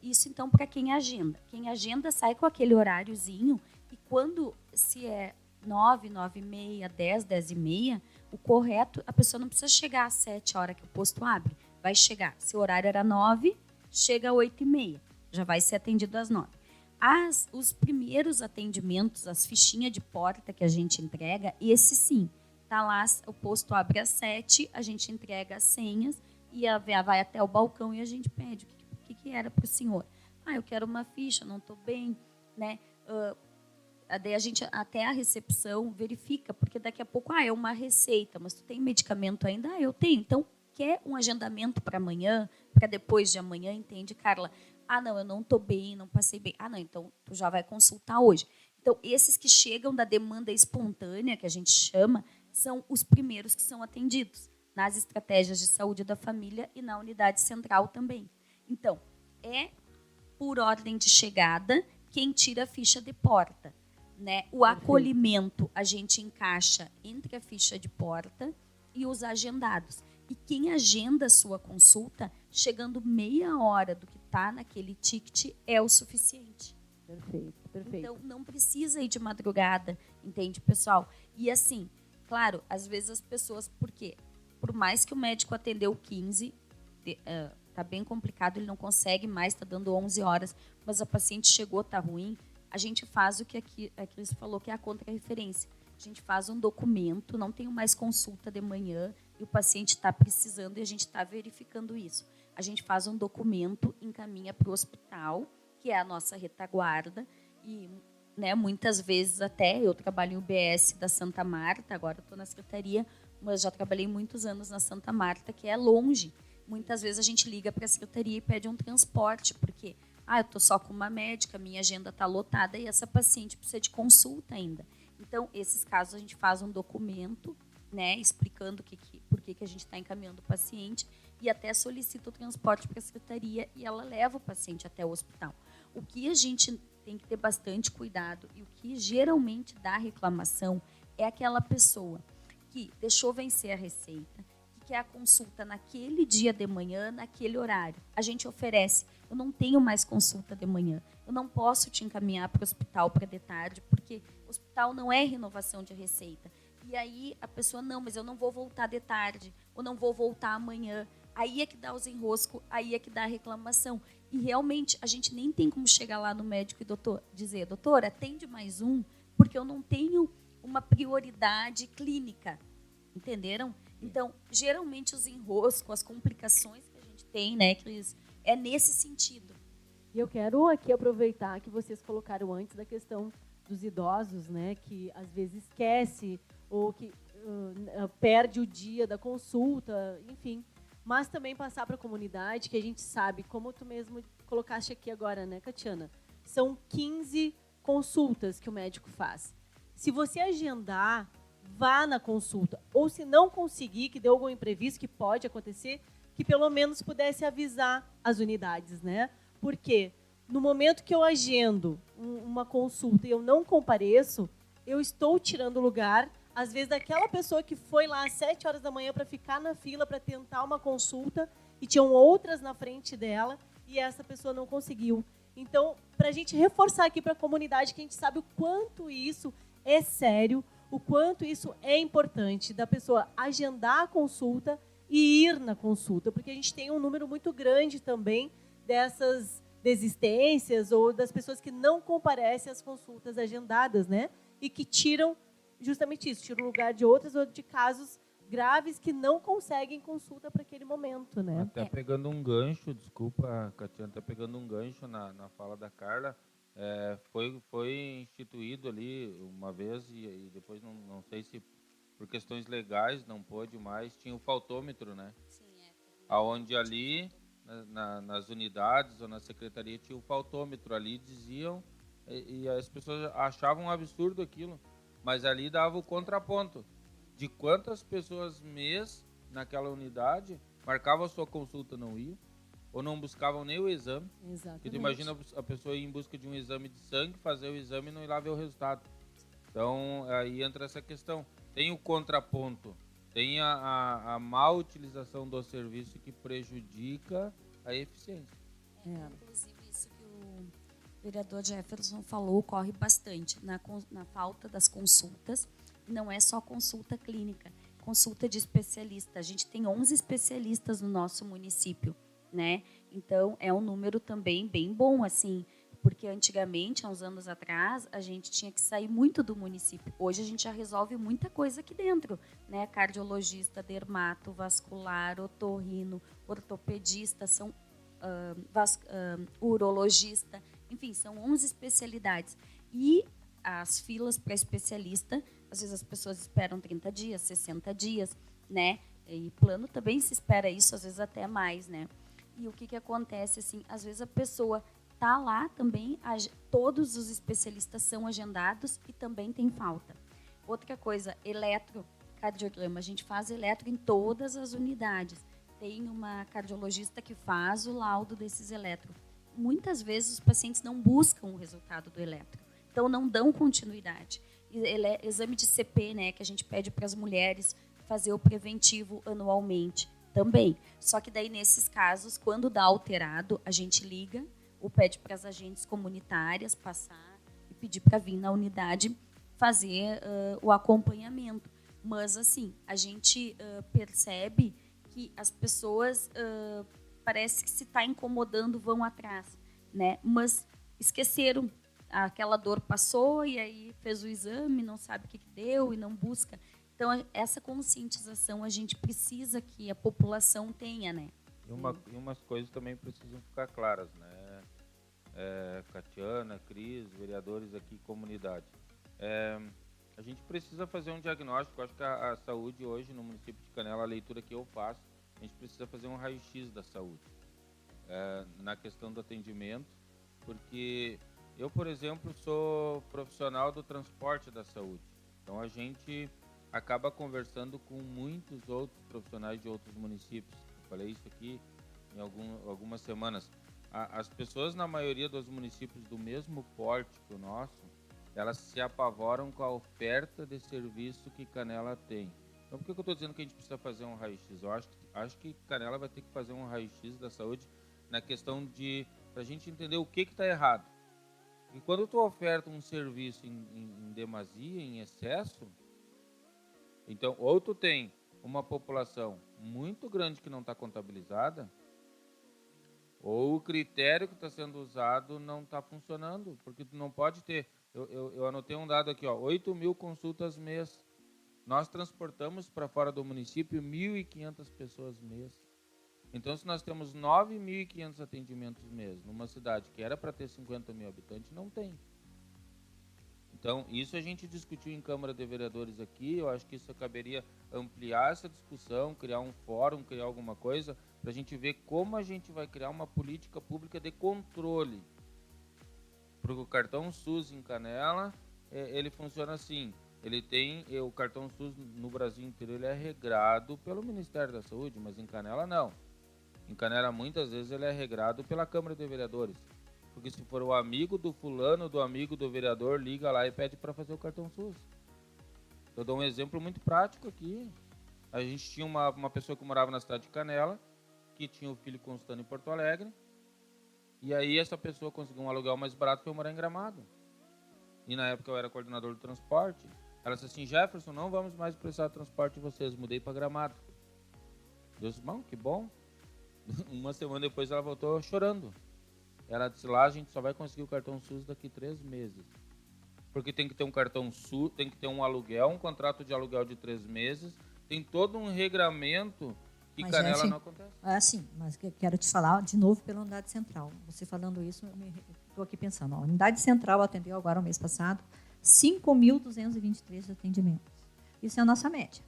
Isso, então, para quem agenda. Quem agenda sai com aquele horáriozinho e quando, se é 9, 9h30, 10, 10h30, o correto, a pessoa não precisa chegar às 7 horas que o posto abre. Vai chegar, se o horário era 9, chega às 8h30. Já vai ser atendido às 9. Os primeiros atendimentos, as fichinhas de porta que a gente entrega, esse sim, tá lá, o posto abre às 7, a gente entrega as senhas e a véia vai até o balcão e a gente pede o que era para o senhor. Eu quero uma ficha, não estou bem, né? Daí a gente, até a recepção, verifica, porque daqui a pouco, é uma receita, mas tu tem medicamento ainda? Eu tenho. Então, quer um agendamento para amanhã, para depois de amanhã, entende, Carla? Não, eu não estou bem, não passei bem. Não, então tu já vai consultar hoje. Então, esses que chegam da demanda espontânea, que a gente chama, são os primeiros que são atendidos nas estratégias de saúde da família e na unidade central também. Então, é por ordem de chegada quem tira a ficha de porta, né? O acolhimento a gente encaixa entre a ficha de porta e os agendados. E quem agenda a sua consulta, chegando meia hora do que está naquele ticket, é o suficiente. Perfeito, perfeito. Então, não precisa ir de madrugada, entende, pessoal? E assim, claro, às vezes as pessoas, por quê? Por mais que o médico atendeu 15, tá bem complicado, ele não consegue mais, está dando 11 horas, mas a paciente chegou, tá ruim, a gente faz o que a Cris falou, que é a contra-referência. A gente faz um documento, não tenho mais consulta de manhã, e o paciente está precisando e a gente está verificando isso. A gente faz um documento, encaminha para o hospital, que é a nossa retaguarda, e, né, muitas vezes até, eu trabalho em UBS da Santa Marta, agora estou na secretaria, mas já trabalhei muitos anos na Santa Marta, que é longe. Muitas vezes a gente liga para a secretaria e pede um transporte, porque eu estou só com uma médica, minha agenda está lotada e essa paciente precisa de consulta ainda. Então, esses casos a gente faz um documento, né, explicando por que a gente está encaminhando o paciente e até solicita o transporte para a secretaria e ela leva o paciente até o hospital. O que a gente tem que ter bastante cuidado e o que geralmente dá reclamação é aquela pessoa que deixou vencer a receita, que quer a consulta naquele dia de manhã, naquele horário. A gente oferece, eu não tenho mais consulta de manhã, eu não posso te encaminhar para o hospital para de tarde, porque o hospital não é renovação de receita. E aí a pessoa, não, mas eu não vou voltar de tarde, ou não vou voltar amanhã. Aí é que dá os enroscos, aí é que dá a reclamação. E realmente a gente nem tem como chegar lá no médico e dizer, doutora, atende mais um, porque eu não tenho uma prioridade clínica. Entenderam? Então, geralmente os enroscos, as complicações que a gente tem, né, Cris, é nesse sentido. E eu quero aqui aproveitar que vocês colocaram antes da questão dos idosos, né, que às vezes esquece ou que perde o dia da consulta, enfim. Mas também passar para a comunidade, que a gente sabe, como tu mesmo colocaste aqui agora, né, Catiana? São 15 consultas que o médico faz. Se você agendar, vá na consulta. Ou se não conseguir, que deu algum imprevisto, que pode acontecer, que pelo menos pudesse avisar as unidades, né? Porque no momento que eu agendo uma consulta e eu não compareço, eu estou tirando o lugar, às vezes, daquela pessoa que foi lá às 7 horas da manhã para ficar na fila para tentar uma consulta e tinham outras na frente dela e essa pessoa não conseguiu. Então, para a gente reforçar aqui para a comunidade que a gente sabe o quanto isso é sério, o quanto isso é importante da pessoa agendar a consulta e ir na consulta, porque a gente tem um número muito grande também dessas desistências ou das pessoas que não comparecem às consultas agendadas, né? E que tiram justamente isso, tiram o lugar de outras ou de casos graves que não conseguem consulta para aquele momento, né? Até pegando um gancho, desculpa, Catiana, até pegando um gancho na fala da Carla, foi instituído ali uma vez e depois não sei se por questões legais não pôde mais, tinha o faltômetro, né? Sim, Aonde ali nas unidades ou na secretaria tinha o faltômetro, ali diziam E as pessoas achavam um absurdo aquilo. Mas ali dava o contraponto de quantas pessoas mês naquela unidade marcavam a sua consulta, não iam, ou não buscavam nem o exame. Exatamente. Porque tu imagina a pessoa ir em busca de um exame de sangue, fazer o exame e não ir lá ver o resultado. Então, aí entra essa questão. Tem o contraponto, tem a má utilização do serviço que prejudica a eficiência. Inclusive, isso que o vereador Jefferson falou ocorre bastante na falta das consultas. Não é só consulta clínica, consulta de especialista. A gente tem 11 especialistas no nosso município, né? Então, é um número também bem bom, assim, porque antigamente, há uns anos atrás, a gente tinha que sair muito do município. Hoje a gente já resolve muita coisa aqui dentro, né? Cardiologista, dermato, vascular, otorrino, ortopedista, são urologista, enfim, são 11 especialidades. E as filas para especialista, às vezes as pessoas esperam 30 dias, 60 dias, né? E plano também se espera isso, às vezes até mais, né? E o que acontece, assim, às vezes a pessoa tá lá também, todos os especialistas são agendados e também tem falta. Outra coisa, eletrocardiograma, a gente faz eletro em todas as unidades. Tem uma cardiologista que faz o laudo desses eletro. Muitas vezes os pacientes não buscam o resultado do eletro, então não dão continuidade. Exame de CP, né, que a gente pede para as mulheres fazer o preventivo anualmente, também. Só que daí, nesses casos, quando dá alterado, a gente liga ou pede para as agentes comunitárias passar e pedir para vir na unidade fazer o acompanhamento. Mas, assim, a gente percebe que as pessoas, parece que se está incomodando, vão atrás, né? Mas esqueceram, aquela dor passou e aí fez o exame, não sabe o que deu e não busca. Então, essa conscientização a gente precisa que a população tenha, né? E umas coisas também precisam ficar claras, né? Catiana, Cris, vereadores aqui, comunidade. A gente precisa fazer um diagnóstico. Acho que a saúde hoje no município de Canela, a leitura que eu faço, a gente precisa fazer um raio-x da saúde. Na questão do atendimento, porque eu, por exemplo, sou profissional do transporte da saúde. Então, a gente acaba conversando com muitos outros profissionais de outros municípios. Eu falei isso aqui em algumas semanas. As pessoas, na maioria dos municípios do mesmo porte que o nosso, elas se apavoram com a oferta de serviço que Canela tem. Então, por que eu estou dizendo que a gente precisa fazer um raio-x? Eu acho que Canela vai ter que fazer um raio-x da saúde na questão de a gente entender o que está errado. E quando tu oferta um serviço em demasia, em excesso, então, ou tu tem uma população muito grande que não está contabilizada, ou o critério que está sendo usado não está funcionando, porque tu não pode ter... Eu anotei um dado aqui, 8.000 consultas mês. Nós transportamos para fora do município 1.500 pessoas mês. Então, se nós temos 9.500 atendimentos mês numa cidade que era para ter 50 mil habitantes, não tem. Então, isso a gente discutiu em Câmara de Vereadores aqui. Eu acho que isso caberia ampliar essa discussão, criar um fórum, criar alguma coisa, para a gente ver como a gente vai criar uma política pública de controle. Porque o cartão SUS em Canela, ele funciona assim. Ele tem, o cartão SUS no Brasil inteiro, ele é regrado pelo Ministério da Saúde, mas em Canela não. Em Canela, muitas vezes, ele é regrado pela Câmara de Vereadores. Porque se for o amigo do fulano, do amigo do vereador, liga lá e pede para fazer o cartão SUS. Eu dou um exemplo muito prático aqui. A gente tinha uma pessoa que morava na cidade de Canela, que tinha o filho constando em Porto Alegre, e aí essa pessoa conseguiu um aluguel mais barato e foi morar em Gramado. E na época eu era coordenador do transporte. Ela disse assim: Jefferson, não vamos mais precisar de transporte de vocês, mudei para Gramado. Eu disse: bom, que bom. Uma semana depois ela voltou chorando. Ela disse: lá a gente só vai conseguir o cartão SUS daqui 3 meses. Porque tem que ter um cartão SUS, tem que ter um aluguel, um contrato de aluguel de 3 meses, tem todo um regramento que mas Canela não acontece. Sim, mas quero te falar de novo pela unidade central. Você falando isso, estou aqui pensando. A unidade central atendeu agora, o mês passado, 5.223 atendimentos. Isso é a nossa média.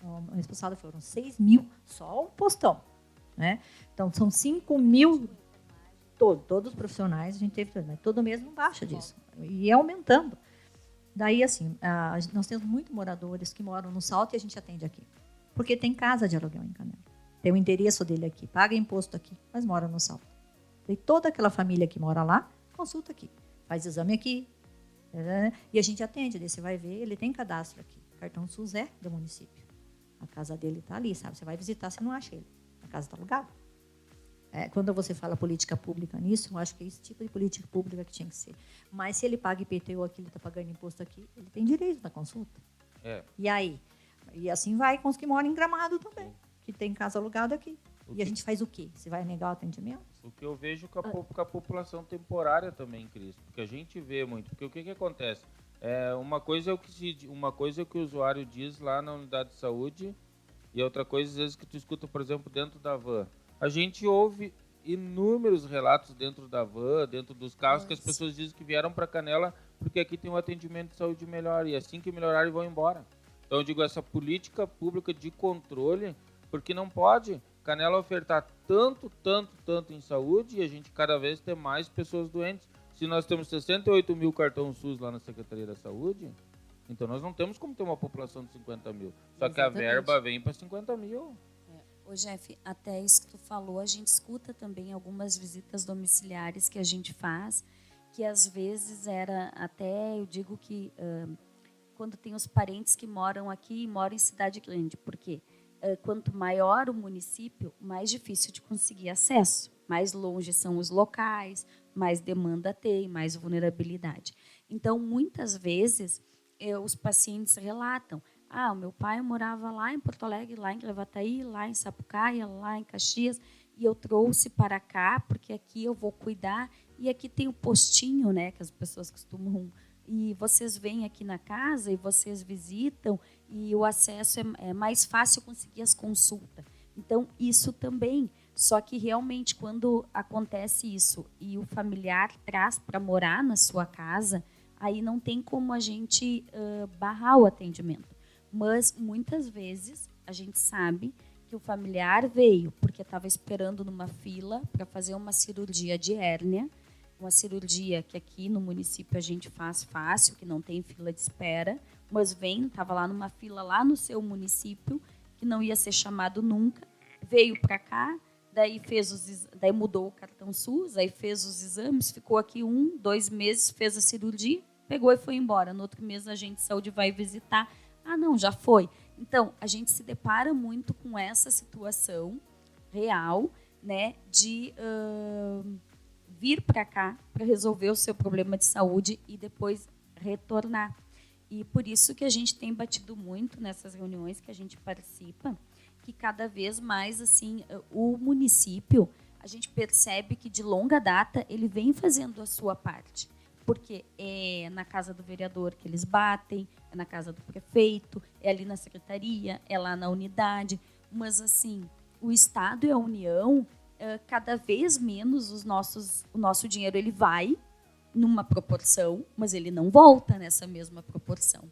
O mês passado foram 6.000, só o postão. Né? Então, são 5.000... Todos os profissionais a gente teve, mas todo mês não baixa disso. E é aumentando. Daí, assim, nós temos muitos moradores que moram no Salto e a gente atende aqui. Porque tem casa de aluguel em Canela. Tem o endereço dele aqui, paga imposto aqui, mas mora no Salto. E toda aquela família que mora lá, consulta aqui. Faz exame aqui. E a gente atende. Daí você vai ver, ele tem cadastro aqui. Cartão SUS é do município. A casa dele está ali, sabe? Você vai visitar, você não acha ele. A casa está alugada. Quando você fala política pública nisso, eu acho que é esse tipo de política pública que tinha que ser. Mas se ele paga IPTU aqui, ele está pagando imposto aqui, ele tem direito da consulta. E aí? E assim vai com os que moram em Gramado também, que tem casa alugada aqui. E a gente faz o quê? Você vai negar o atendimento? O que eu vejo com a população temporária também, Cris, porque a gente vê muito. Porque o que acontece? Uma coisa é o que o usuário diz lá na unidade de saúde e outra coisa, às vezes, que tu escuta, por exemplo, dentro da van. A gente ouve inúmeros relatos dentro da van, dentro dos carros, que as pessoas dizem que vieram para Canela porque aqui tem um atendimento de saúde melhor e assim que melhorarem vão embora. Então eu digo, essa política pública de controle, porque não pode Canela ofertar tanto em saúde e a gente cada vez ter mais pessoas doentes. Se nós temos 68 mil cartões SUS lá na Secretaria da Saúde, então nós não temos como ter uma população de 50 mil. Só que a verba vem para 50 mil. Ô, Jeff, até isso que tu falou, a gente escuta também algumas visitas domiciliares que a gente faz, que às vezes eu digo que quando tem os parentes que moram aqui e moram em cidade grande, porque quanto maior o município, mais difícil de conseguir acesso, mais longe são os locais, mais demanda tem, mais vulnerabilidade. Então, muitas vezes, os pacientes relatam, o meu pai morava lá em Porto Alegre, lá em Gravataí, lá em Sapucaia, lá em Caxias, e eu trouxe para cá, porque aqui eu vou cuidar, e aqui tem o postinho, né, que as pessoas costumam, e vocês vêm aqui na casa, e vocês visitam, e o acesso é mais fácil conseguir as consultas. Então, isso também. Só que, realmente, quando acontece isso, e o familiar traz para morar na sua casa, aí não tem como a gente barrar o atendimento. Mas, muitas vezes, a gente sabe que o familiar veio porque estava esperando numa fila para fazer uma cirurgia de hérnia, uma cirurgia que aqui no município a gente faz fácil, que não tem fila de espera, mas estava lá numa fila lá no seu município, que não ia ser chamado nunca, veio para cá, daí mudou o cartão SUS, aí fez os exames, ficou aqui 1, 2 meses, fez a cirurgia, pegou e foi embora. No outro mês a agente de saúde vai visitar, não, já foi. Então, a gente se depara muito com essa situação real, né, de vir para cá para resolver o seu problema de saúde e depois retornar. E por isso que a gente tem batido muito nessas reuniões que a gente participa, que cada vez mais assim o município, a gente percebe que de longa data ele vem fazendo a sua parte. Porque é na casa do vereador que eles batem, é na casa do prefeito, é ali na secretaria, é lá na unidade. Mas, assim, o Estado e a União, cada vez menos o nosso dinheiro ele vai numa proporção, mas ele não volta nessa mesma proporção,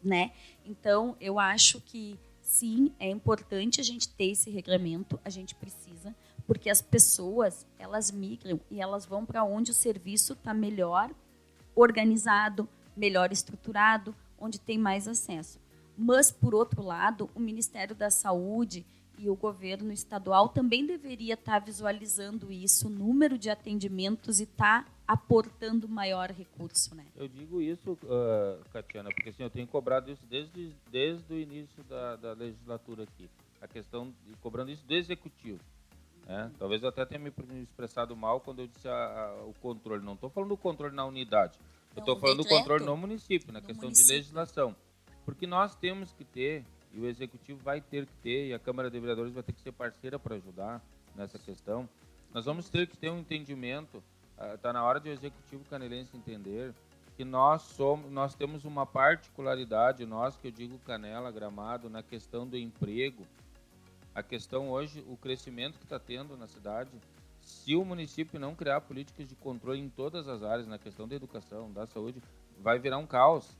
né? Então, eu acho que, sim, é importante a gente ter esse regramento, a gente precisa, porque as pessoas, elas migram e elas vão para onde o serviço está melhor organizado, melhor estruturado, onde tem mais acesso. Mas, por outro lado, o Ministério da Saúde e o governo estadual também deveria estar visualizando isso, o número de atendimentos, e estar aportando maior recurso, né? Eu digo isso, Catiana, porque assim, eu tenho cobrado isso desde o início da legislatura aqui. A questão de cobrando isso do executivo. Talvez eu até tenha me expressado mal quando eu disse o controle. Não estou falando do controle na unidade. Eu estou falando do controle no município, na questão de legislação. Porque nós temos que ter, e o executivo vai ter que ter, e a Câmara de Vereadores vai ter que ser parceira para ajudar nessa questão. Nós vamos ter que ter um entendimento, está na hora de o executivo canelense entender que nós temos uma particularidade, que eu digo Canela, Gramado, na questão do emprego. A questão hoje, o crescimento que está tendo na cidade, se o município não criar políticas de controle em todas as áreas, na questão da educação, da saúde, vai virar um caos.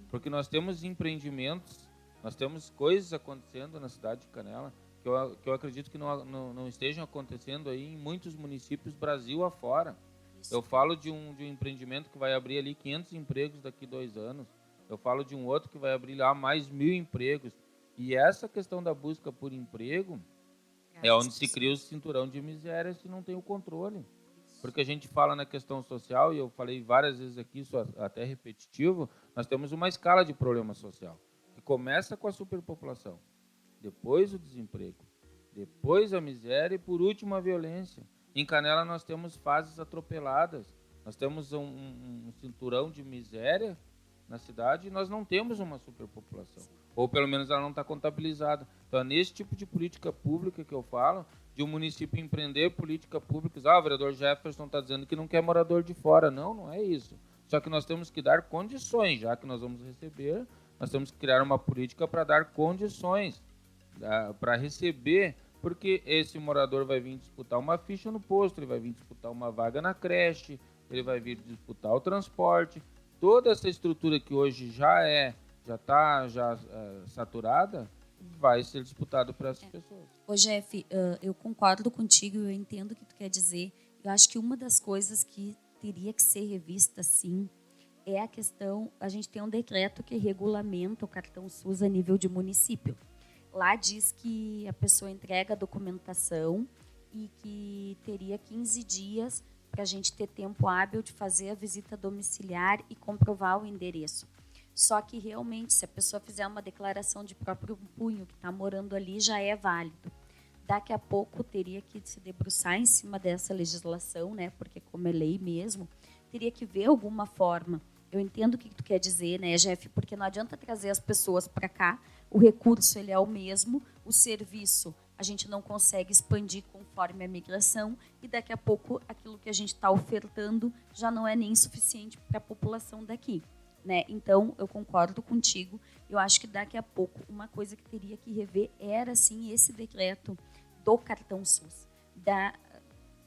Porque nós temos empreendimentos, nós temos coisas acontecendo na cidade de Canela que eu acredito que não estejam acontecendo aí em muitos municípios Brasil afora. Isso. Eu falo de um empreendimento que vai abrir ali 500 empregos daqui 2 anos. Eu falo de um outro que vai abrir lá mais 1.000 empregos. E essa questão da busca por emprego é onde se cria o cinturão de miséria se não tem o controle. Porque a gente fala na questão social, e eu falei várias vezes aqui, isso até repetitivo, nós temos uma escala de problema social, que começa com a superpopulação, depois o desemprego, depois a miséria e, por último, a violência. Em Canela nós temos fases atropeladas, nós temos um cinturão de miséria na cidade e nós não temos uma superpopulação. Ou pelo menos ela não está contabilizada. Então é nesse tipo de política pública que eu falo, de um município empreender política pública. O vereador Jefferson está dizendo que não quer morador de fora. Não é isso. Só que nós temos que dar condições, já que nós vamos receber, nós temos que criar uma política para dar condições para receber, porque esse morador vai vir disputar uma ficha no posto, ele vai vir disputar uma vaga na creche, ele vai vir disputar o transporte. Toda essa estrutura que hoje já está saturada, vai ser disputado por essas pessoas. Ô, Jeff, eu concordo contigo, eu entendo o que tu quer dizer. Eu acho que uma das coisas que teria que ser revista, sim, é a questão, a gente tem um decreto que regulamenta o cartão SUS a nível de município. Lá diz que a pessoa entrega a documentação e que teria 15 dias para a gente ter tempo hábil de fazer a visita domiciliar e comprovar o endereço. Só que realmente, se a pessoa fizer uma declaração de próprio punho, que está morando ali, já é válido. Daqui a pouco teria que se debruçar em cima dessa legislação, né? Porque como é lei mesmo, teria que ver alguma forma. Eu entendo o que tu quer dizer, né, Jeff? Porque não adianta trazer as pessoas para cá, o recurso ele é o mesmo, o serviço a gente não consegue expandir conforme a migração e daqui a pouco aquilo que a gente está ofertando já não é nem suficiente para a população daqui. Né? Então, eu concordo contigo. Eu acho que daqui a pouco uma coisa que teria que rever era, sim, esse decreto do cartão SUS.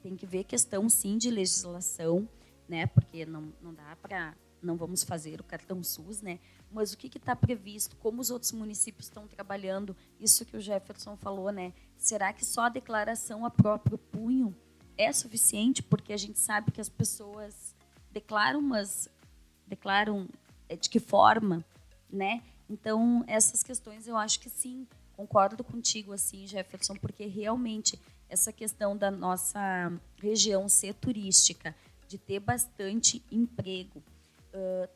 Tem que ver questão, sim, de legislação, né? Porque não dá para... Não vamos fazer o cartão SUS, né? Mas o que está previsto? Como os outros municípios estão trabalhando? Isso que o Jefferson falou, né? Será que só a declaração a próprio punho é suficiente? Porque a gente sabe que as pessoas declaram, mas declaram de que forma, né? Então, essas questões eu acho que sim, concordo contigo, assim, Jefferson, porque realmente essa questão da nossa região ser turística, de ter bastante emprego,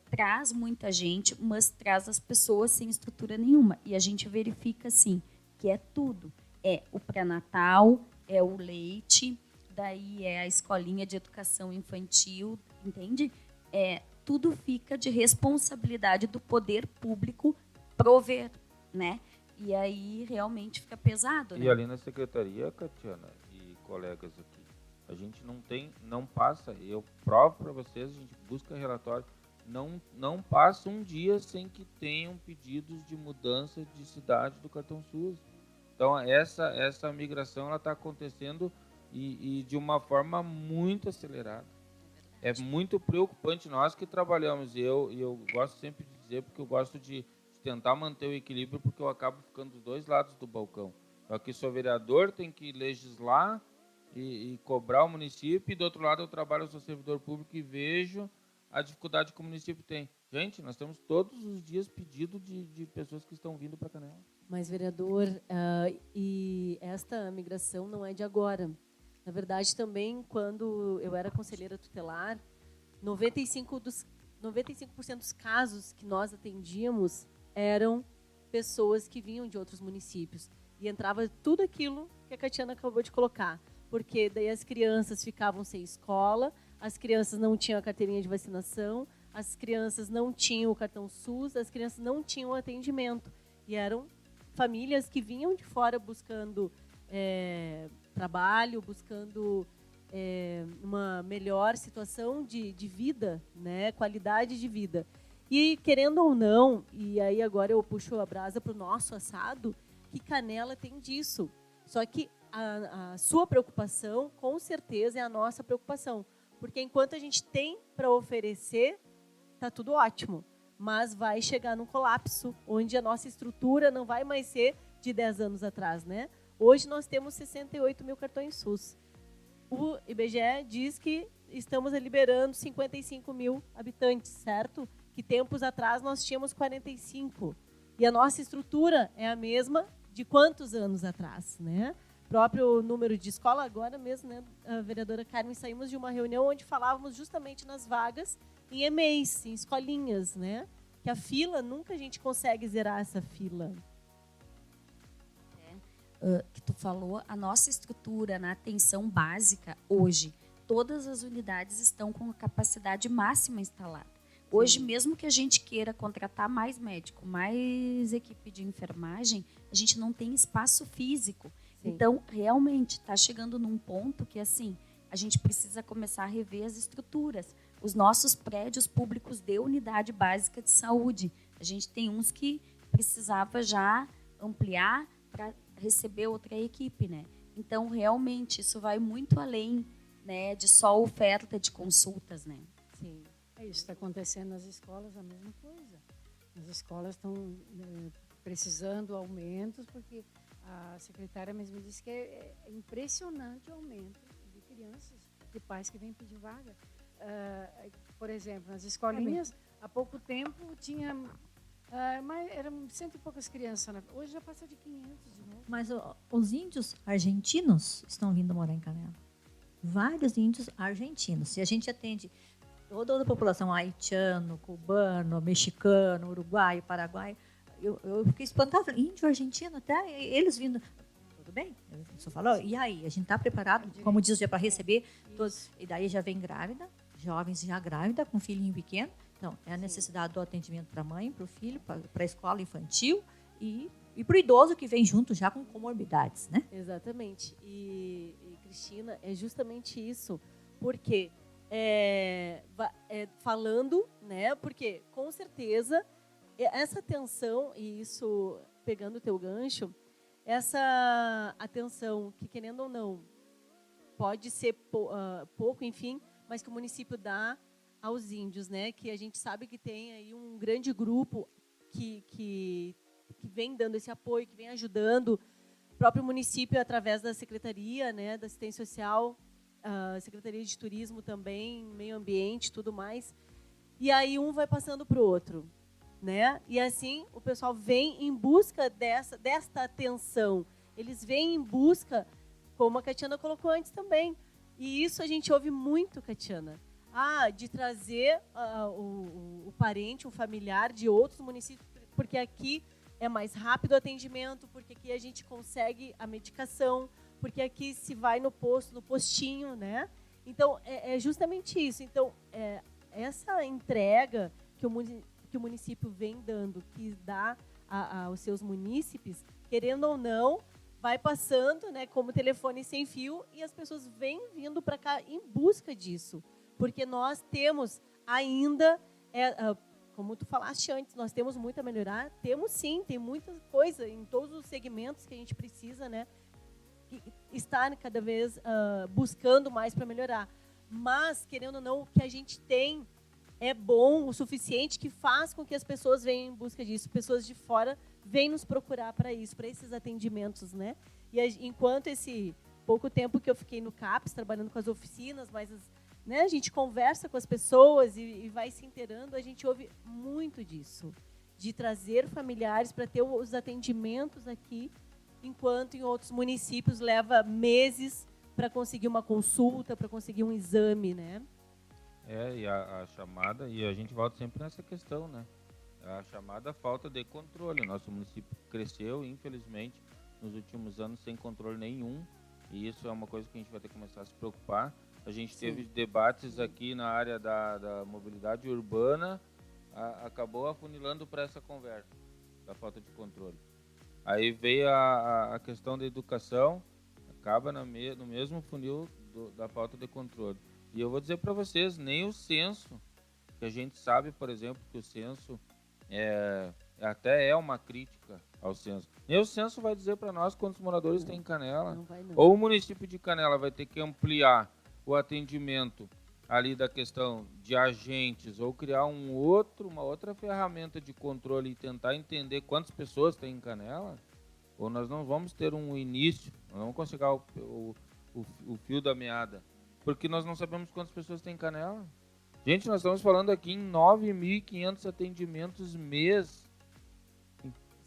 traz muita gente, mas traz as pessoas sem estrutura nenhuma. E a gente verifica, assim, que é tudo. É o pré-natal, é o leite, daí é a escolinha de educação infantil, entende? Tudo fica de responsabilidade do poder público prover, né? E aí realmente fica pesado, né? E ali na secretaria, Catiana e colegas aqui, a gente não passa, eu provo para vocês, a gente busca relatório, não passa um dia sem que tenham pedidos de mudança de cidade do cartão SUS. Então essa migração ela está acontecendo e de uma forma muito acelerada. É muito preocupante nós que trabalhamos, e eu gosto sempre de dizer, porque eu gosto de tentar manter o equilíbrio, porque eu acabo ficando dos dois lados do balcão. Aqui sou vereador, tem que legislar e cobrar o município, e do outro lado eu trabalho, eu sou servidor público e vejo a dificuldade que o município tem. Gente, nós temos todos os dias pedido de pessoas que estão vindo para Canela. Mas, vereador, e esta migração não é de agora. Na verdade, também, quando eu era conselheira tutelar, 95% dos casos que nós atendíamos eram pessoas que vinham de outros municípios. E entrava tudo aquilo que a Catiana acabou de colocar. Porque daí as crianças ficavam sem escola, as crianças não tinham a carteirinha de vacinação, as crianças não tinham o cartão SUS, as crianças não tinham atendimento. E eram famílias que vinham de fora buscando trabalho, buscando uma melhor situação de vida, né? Qualidade de vida. E, querendo ou não, e aí agora eu puxo a brasa para o nosso assado, que Canela tem disso. Só que a sua preocupação, com certeza, é a nossa preocupação. Porque enquanto a gente tem para oferecer, está tudo ótimo. Mas vai chegar num colapso, onde a nossa estrutura não vai mais ser de 10 anos atrás, né? Hoje nós temos 68 mil cartões SUS. O IBGE diz que estamos liberando 55 mil habitantes, certo? Que tempos atrás nós tínhamos 45. E a nossa estrutura é a mesma de quantos anos atrás, né? Próprio número de escola, agora mesmo, né, a vereadora Carmen, saímos de uma reunião onde falávamos justamente nas vagas em EMEIs, em escolinhas, né? Que a fila, nunca a gente consegue zerar essa fila. Que tu falou, a nossa estrutura na atenção básica, hoje, todas as unidades estão com a capacidade máxima instalada. Hoje, mesmo que a gente queira contratar mais médico, mais equipe de enfermagem, a gente não tem espaço físico. Sim. Então, realmente, está chegando num ponto que, assim, a gente precisa começar a rever as estruturas. Os nossos prédios públicos de unidade básica de saúde, a gente tem uns que precisava já ampliar para receber outra equipe, né? Então, realmente, isso vai muito além, né, de só oferta de consultas, né? Sim. É isso, está acontecendo nas escolas a mesma coisa. As escolas estão precisando aumentos, porque a secretária mesmo disse que é impressionante o aumento de crianças, de pais que vêm pedir vaga. Por exemplo, nas escolinhas, há pouco tempo tinha... mas eram 100 e poucas crianças, né? Hoje já passa de 500 de novo. Mas os índios argentinos estão vindo morar em Canela. Vários índios argentinos. Se a gente atende toda a população haitiano, cubano, mexicano, uruguaio, paraguaio, eu fiquei espantada. Falei, índio argentino, até eles vindo. Tudo bem? Eu só falo, e aí? A gente está preparado, como diz o dia, para receber todos. E daí já vem grávida, jovens já grávida, com filhinho pequeno. Então, é a necessidade do atendimento para a mãe, para o filho, para a escola infantil e para o idoso que vem junto já com comorbidades, né? Exatamente. E Cristina, é justamente isso. Porque, falando, né? Porque, com certeza, essa atenção, e isso, pegando o teu gancho, essa atenção que, querendo ou não, pode ser pouco, enfim, mas que o município dá aos índios, né? Que a gente sabe que tem aí um grande grupo que vem dando esse apoio, que vem ajudando o próprio município através da Secretaria, né, da Assistência Social, a Secretaria de Turismo também, Meio Ambiente, tudo mais. E aí um vai passando para o outro, né? E assim o pessoal vem em busca desta atenção. Eles vêm em busca, como a Catiana colocou antes também. E isso a gente ouve muito, Catiana. De trazer o parente, um familiar de outros municípios, porque aqui é mais rápido o atendimento, porque aqui a gente consegue a medicação, porque aqui se vai no posto, no postinho, né? Então, é justamente isso. Então, essa entrega que o município vem dando, que dá aos seus munícipes, querendo ou não, vai passando, né, como telefone sem fio, e as pessoas vêm vindo para cá em busca disso. Porque nós temos ainda, como tu falaste antes, nós temos muito a melhorar. Temos sim, tem muita coisa em todos os segmentos que a gente precisa, né, estar cada vez buscando mais para melhorar. Mas, querendo ou não, o que a gente tem é bom o suficiente, que faz com que as pessoas venham em busca disso. Pessoas de fora vêm nos procurar para isso, para esses atendimentos, né? E enquanto esse pouco tempo que eu fiquei no CAPS, trabalhando com as oficinas, mas né, a gente conversa com as pessoas e vai se inteirando, a gente ouve muito disso, de trazer familiares para ter os atendimentos aqui, enquanto em outros municípios leva meses para conseguir uma consulta, para conseguir um exame, né? E a chamada, e a gente volta sempre nessa questão, né? A chamada falta de controle. Nosso município cresceu, infelizmente, nos últimos anos sem controle nenhum, e isso é uma coisa que a gente vai ter que começar a se preocupar. A gente teve debates aqui na área da mobilidade urbana, acabou afunilando para essa conversa da falta de controle. Aí veio a questão da educação, acaba no mesmo funil da falta de controle. E eu vou dizer para vocês, nem o censo, que a gente sabe, por exemplo, que o censo até é uma crítica ao censo. Nem o censo vai dizer para nós quantos moradores tem em Canela. Não vai, não. Ou o município de Canela vai ter que ampliar o atendimento ali da questão de agentes, ou criar uma outra ferramenta de controle e tentar entender quantas pessoas tem em Canela, ou nós não vamos ter um início, nós não vamos conseguir o fio da meada, porque nós não sabemos quantas pessoas têm Canela. Gente, nós estamos falando aqui em 9.500 atendimentos mês.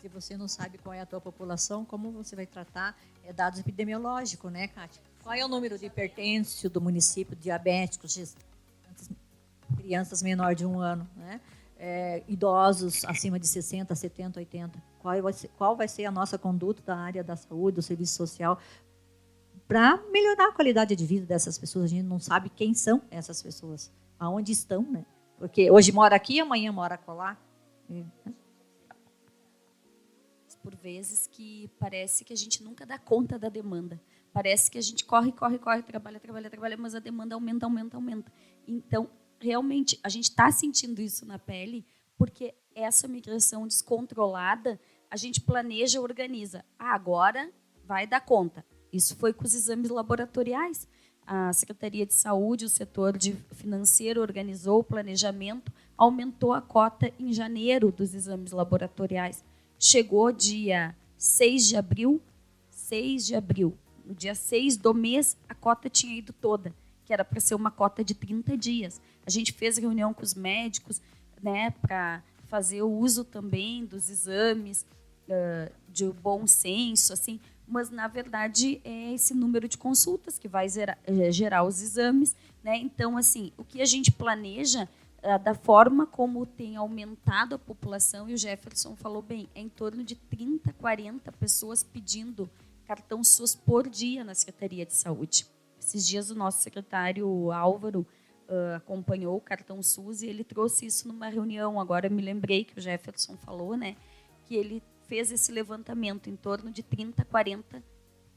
Se você não sabe qual é a tua população, como você vai tratar dados epidemiológicos, né, Kátia? Qual é o número de hipertensos do município, diabéticos, crianças menores de 1 ano, né? Idosos acima de 60, 70, 80. Qual vai ser a nossa conduta da área da saúde, do serviço social, para melhorar a qualidade de vida dessas pessoas? A gente não sabe quem são essas pessoas, aonde estão, né? Porque hoje mora aqui, amanhã mora acolá. Por vezes que parece que a gente nunca dá conta da demanda. Parece que a gente corre, trabalha, mas a demanda aumenta. Então, realmente, a gente está sentindo isso na pele, porque essa migração descontrolada, a gente planeja, organiza. Agora vai dar conta. Isso foi com os exames laboratoriais. A Secretaria de Saúde, o setor financeiro organizou o planejamento, aumentou a cota em janeiro dos exames laboratoriais. Chegou dia 6 de abril, no dia 6 do mês, a cota tinha ido toda, que era para ser uma cota de 30 dias. A gente fez reunião com os médicos, né, para fazer o uso também dos exames, de bom senso, assim, mas, na verdade, é esse número de consultas que vai gerar os exames, né? Então, assim, o que a gente planeja, da forma como tem aumentado a população, e o Jefferson falou bem, é em torno de 30, 40 pessoas pedindo cartão SUS por dia na Secretaria de Saúde. Esses dias o nosso secretário Álvaro acompanhou o cartão SUS e ele trouxe isso numa reunião. Agora eu me lembrei que o Jefferson falou, né, que ele fez esse levantamento em torno de 30, 40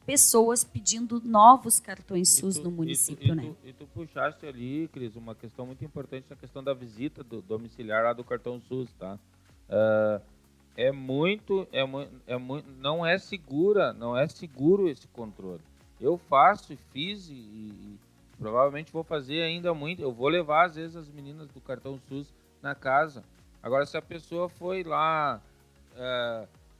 pessoas pedindo novos cartões SUS no município, né? E tu puxaste ali, Cris, uma questão muito importante na questão da visita do domiciliar lá do cartão SUS, tá? Não é seguro esse controle. Eu faço e fiz e provavelmente vou fazer ainda muito. Eu vou levar às vezes as meninas do cartão SUS na casa. Agora, se a pessoa foi lá,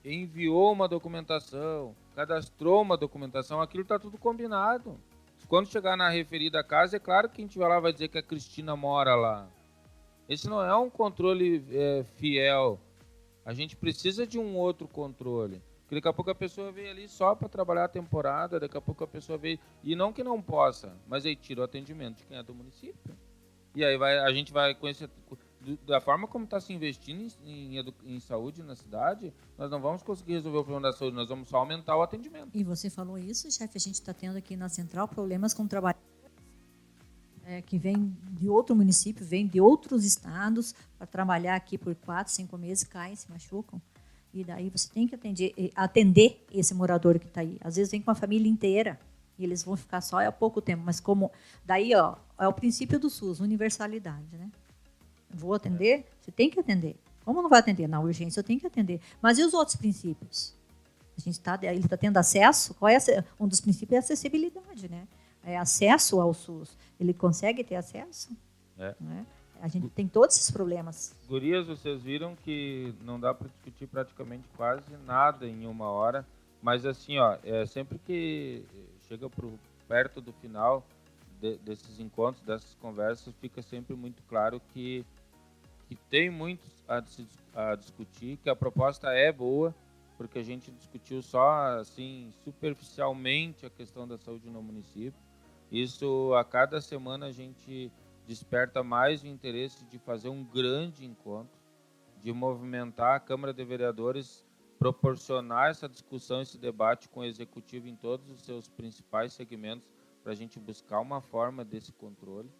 enviou uma documentação, cadastrou uma documentação, aquilo está tudo combinado. Quando chegar na referida casa, é claro que quem estiver lá vai dizer que a Cristina mora lá. Esse não é um controle fiel. A gente precisa de um outro controle. Porque daqui a pouco a pessoa veio ali só para trabalhar a temporada, daqui a pouco a pessoa veio... E não que não possa, mas aí tira o atendimento de quem é do município. E aí a gente vai conhecer... Da forma como está se investindo em saúde na cidade, nós não vamos conseguir resolver o problema da saúde, nós vamos só aumentar o atendimento. E você falou isso, chefe, a gente está tendo aqui na Central problemas com trabalhadores que vêm de outro município, vêm de outros estados para trabalhar aqui por 4, 5 meses, caem, se machucam. E daí você tem que atender esse morador que está aí. Às vezes vem com a família inteira e eles vão ficar só há pouco tempo. Mas como... Daí, é o princípio do SUS, universalidade, né? Vou atender? Você tem que atender. Como não vai atender? Na urgência eu tenho que atender. Mas e os outros princípios? Ele está tendo acesso? Um dos princípios é a acessibilidade, né? É acesso ao SUS. Ele consegue ter acesso? Né? A gente tem todos esses problemas. Gurias, vocês viram que não dá para discutir praticamente quase nada em 1 hora, mas assim, sempre que chega perto do final desses encontros, dessas conversas, fica sempre muito claro que tem muito a discutir, que a proposta é boa, porque a gente discutiu só assim superficialmente a questão da saúde no município. Isso, a cada semana a gente desperta mais o interesse de fazer um grande encontro, de movimentar a Câmara de Vereadores, proporcionar essa discussão, esse debate com o Executivo em todos os seus principais segmentos, para a gente buscar uma forma desse controle,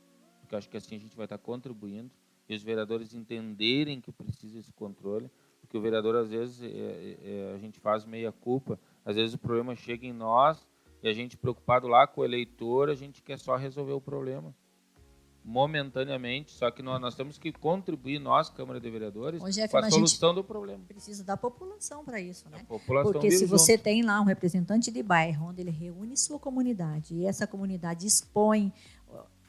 porque acho que assim a gente vai estar contribuindo, e os vereadores entenderem que precisa esse controle, porque o vereador, às vezes, a gente faz meia culpa, às vezes o problema chega em nós, e a gente preocupado lá com o eleitor, a gente quer só resolver o problema momentaneamente, só que nós temos que contribuir, nós, Câmara de Vereadores, com a solução do problema. Precisa da população para isso, né? Porque se você tem lá um representante de bairro, onde ele reúne sua comunidade, e essa comunidade expõe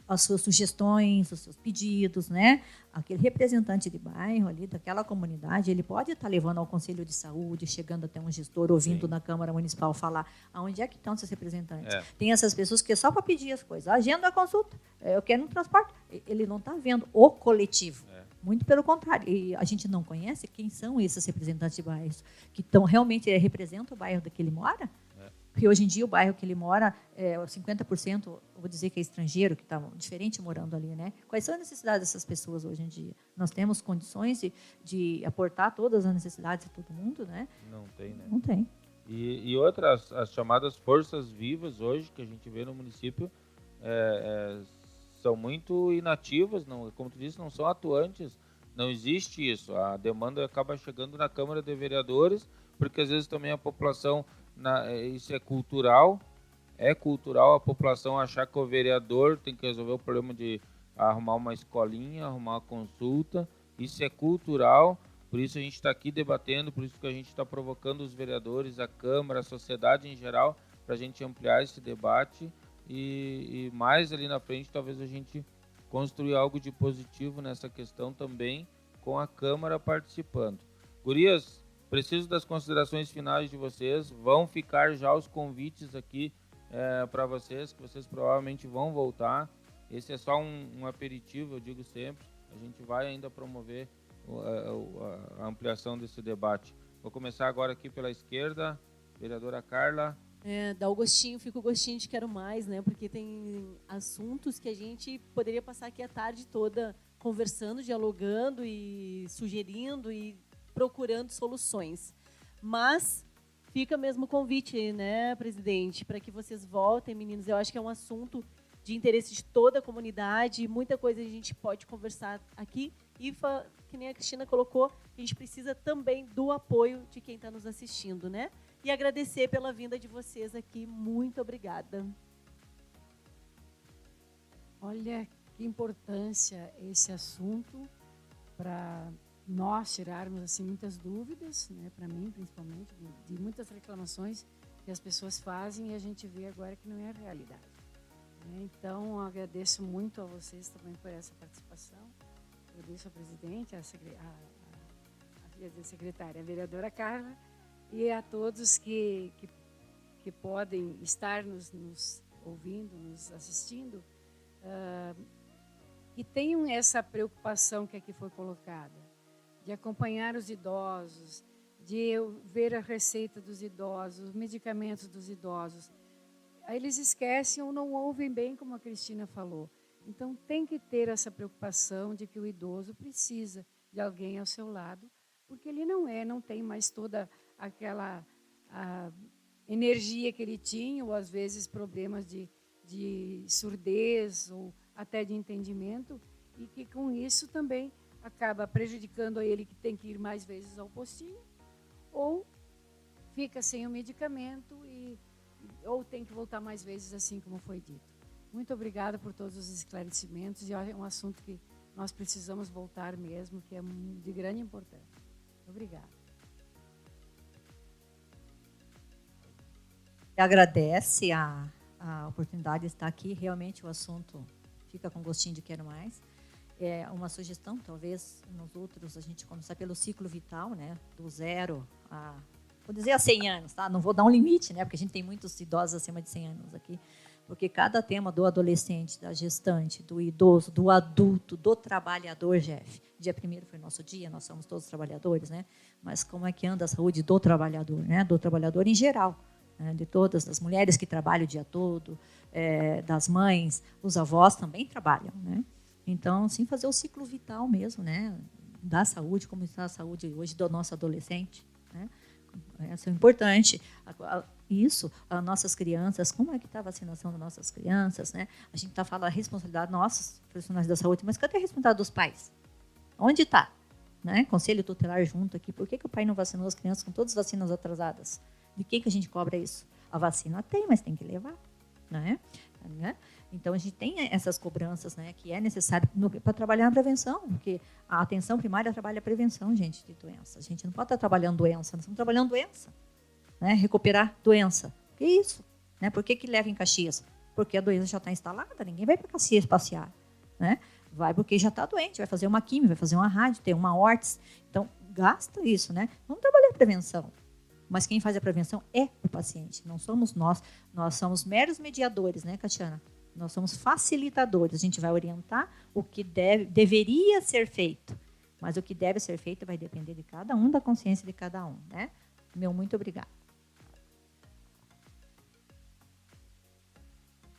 as suas sugestões, os seus pedidos, né? Aquele representante de bairro ali, daquela comunidade, ele pode estar levando ao Conselho de Saúde, chegando até um gestor, ouvindo na Câmara Municipal falar aonde é que estão esses representantes. Tem essas pessoas que é só para pedir as coisas. Agenda a consulta, eu quero um transporte. Ele não está vendo o coletivo. Muito pelo contrário. E a gente não conhece quem são esses representantes de bairros, que realmente representam o bairro que ele mora. Porque hoje em dia o bairro que ele mora, 50%, eu vou dizer que é estrangeiro, que está diferente morando ali, né? Quais são as necessidades dessas pessoas hoje em dia? Nós temos condições de aportar todas as necessidades de todo mundo, né? Não tem, né? Não tem. E outras, as chamadas forças vivas hoje, que a gente vê no município, são muito inativas, não, como tu disse, não são atuantes. Não existe isso. A demanda acaba chegando na Câmara de Vereadores, porque às vezes também a população... isso é cultural a população achar que o vereador tem que resolver o problema de arrumar uma escolinha, arrumar uma consulta. Isso é cultural, por isso a gente está aqui debatendo, por isso que a gente está provocando os vereadores, a Câmara, a sociedade em geral, para a gente ampliar esse debate e mais ali na frente talvez a gente construir algo de positivo nessa questão também, com a Câmara participando. Gurias, preciso das considerações finais de vocês. Vão ficar já os convites aqui para vocês, que vocês provavelmente vão voltar. Esse é só um aperitivo, eu digo sempre. A gente vai ainda promover a ampliação desse debate. Vou começar agora aqui pela esquerda. Vereadora Carla. Dá o gostinho, fica o gostinho de quero mais, né? Porque tem assuntos que a gente poderia passar aqui a tarde toda conversando, dialogando e sugerindo e procurando soluções. Mas fica mesmo o convite, né, presidente, para que vocês voltem, meninos. Eu acho que é um assunto de interesse de toda a comunidade, muita coisa a gente pode conversar aqui. E, que nem a Cristina colocou, a gente precisa também do apoio de quem está nos assistindo, né? E agradecer pela vinda de vocês aqui. Muito obrigada. Olha que importância esse assunto para nós tirarmos assim muitas dúvidas, né, para mim principalmente, de muitas reclamações que as pessoas fazem e a gente vê agora que não é a realidade. Então, agradeço muito a vocês também por essa participação. Agradeço ao presidente, a filha da secretária, a vereadora Carla, e a todos que podem estar nos ouvindo, nos assistindo, que tenham essa preocupação que aqui foi colocada, de acompanhar os idosos, de ver a receita dos idosos, os medicamentos dos idosos. Aí eles esquecem ou não ouvem bem, como a Cristina falou. Então, tem que ter essa preocupação de que o idoso precisa de alguém ao seu lado, porque ele não tem mais toda aquela energia que ele tinha, ou às vezes problemas de surdez ou até de entendimento, e que com isso também acaba prejudicando a ele, que tem que ir mais vezes ao postinho, ou fica sem o medicamento ou tem que voltar mais vezes, assim como foi dito. Muito obrigada por todos os esclarecimentos, e é um assunto que nós precisamos voltar mesmo, que é de grande importância. Obrigada. Agradece a oportunidade de estar aqui. Realmente o assunto fica com gostinho de quero mais. É uma sugestão, talvez, nos outros, a gente começar pelo ciclo vital, né? Do 0 a, vou dizer, a 100 anos, tá? Não vou dar um limite, né? Porque a gente tem muitos idosos acima de 100 anos aqui. Porque cada tema do adolescente, da gestante, do idoso, do adulto, do trabalhador, Jeff. Dia 1º foi nosso dia, nós somos todos trabalhadores, né? Mas como é que anda a saúde do trabalhador, né? Do trabalhador em geral, né? De todas as mulheres que trabalham o dia todo, das mães, os avós também trabalham, né? Então, sim, fazer o ciclo vital mesmo, né? Da saúde, como está a saúde hoje do nosso adolescente, né? Isso é importante. Isso, as nossas crianças, como é que está a vacinação das nossas crianças, né? A gente está falando da responsabilidade nossos profissionais da saúde, mas cadê a responsabilidade dos pais? Onde está? Né? Conselho tutelar junto aqui. Por que o pai não vacinou as crianças com todas as vacinas atrasadas? De quem que a gente cobra isso? A vacina tem, mas tem que levar, né? Então, a gente tem essas cobranças, né, que é necessário para trabalhar na prevenção, porque a atenção primária trabalha a prevenção, gente, de doença. A gente não pode estar trabalhando doença, nós estamos trabalhando doença, né? Recuperar doença. Que isso? Né? Por que leva em Caxias? porque a doença já está instalada, ninguém vai para Caxias passear, né? Vai porque já está doente, vai fazer uma quimio, vai fazer uma rádio, tem uma órtese. Então, gasta isso, né? Vamos trabalhar a prevenção. Mas quem faz a prevenção é o paciente, não somos nós. Nós somos meros mediadores, né, Catiana? Nós somos facilitadores. A gente vai orientar o que deveria ser feito. Mas o que deve ser feito vai depender de cada um, da consciência de cada um, né? Meu muito obrigada.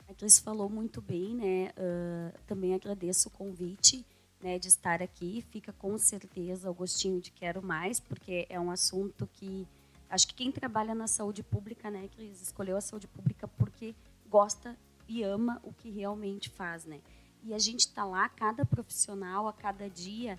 A Cris falou muito bem, né? Também agradeço o convite, né, de estar aqui. Fica com certeza o gostinho de quero mais, porque é um assunto que acho que quem trabalha na saúde pública, né, Cris, escolheu a saúde pública porque gosta e ama o que realmente faz, né? E a gente está lá, cada profissional, a cada dia,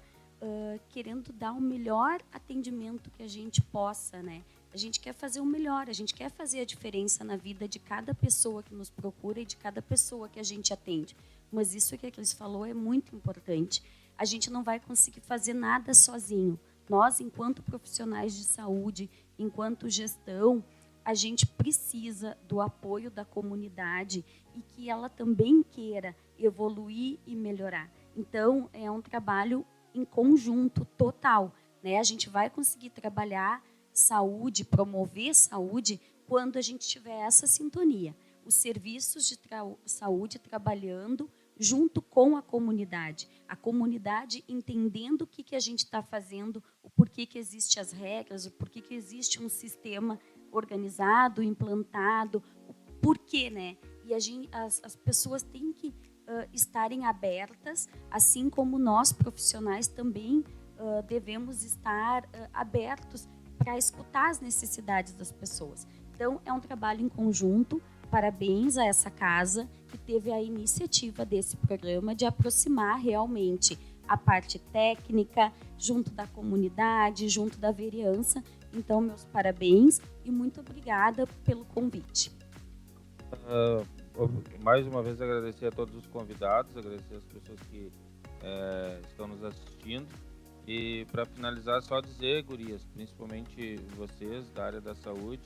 querendo dar o melhor atendimento que a gente possa, né? A gente quer fazer o melhor, a gente quer fazer a diferença na vida de cada pessoa que nos procura e de cada pessoa que a gente atende. Mas isso que a Cris falou é muito importante. A gente não vai conseguir fazer nada sozinho. Nós, enquanto profissionais de saúde, enquanto gestão, a gente precisa do apoio da comunidade e que ela também queira evoluir e melhorar. Então, é um trabalho em conjunto total, né? A gente vai conseguir trabalhar saúde, promover saúde, quando a gente tiver essa sintonia. Os serviços de saúde trabalhando junto com a comunidade entendendo o que a gente está fazendo, o porquê que existem as regras, o porquê que existe um sistema organizado, implantado, o porquê, né? E as pessoas têm que estarem abertas, assim como nós profissionais também devemos estar abertos para escutar as necessidades das pessoas. Então, é um trabalho em conjunto. Parabéns a essa casa que teve a iniciativa desse programa de aproximar realmente a parte técnica junto da comunidade, junto da vereança. Então, meus parabéns e muito obrigada pelo convite. Mais uma vez agradecer a todos os convidados, agradecer as pessoas que estão nos assistindo. E para finalizar, só dizer, gurias, principalmente vocês da área da saúde,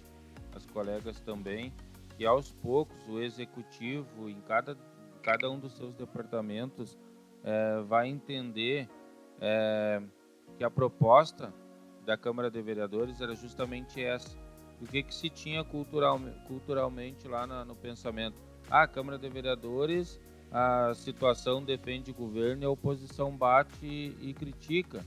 as colegas também, que aos poucos o executivo, em cada um dos seus departamentos, vai entender que a proposta da Câmara de Vereadores era justamente essa. O que se tinha culturalmente lá no pensamento? A Câmara de Vereadores, a situação defende o governo e a oposição bate e critica.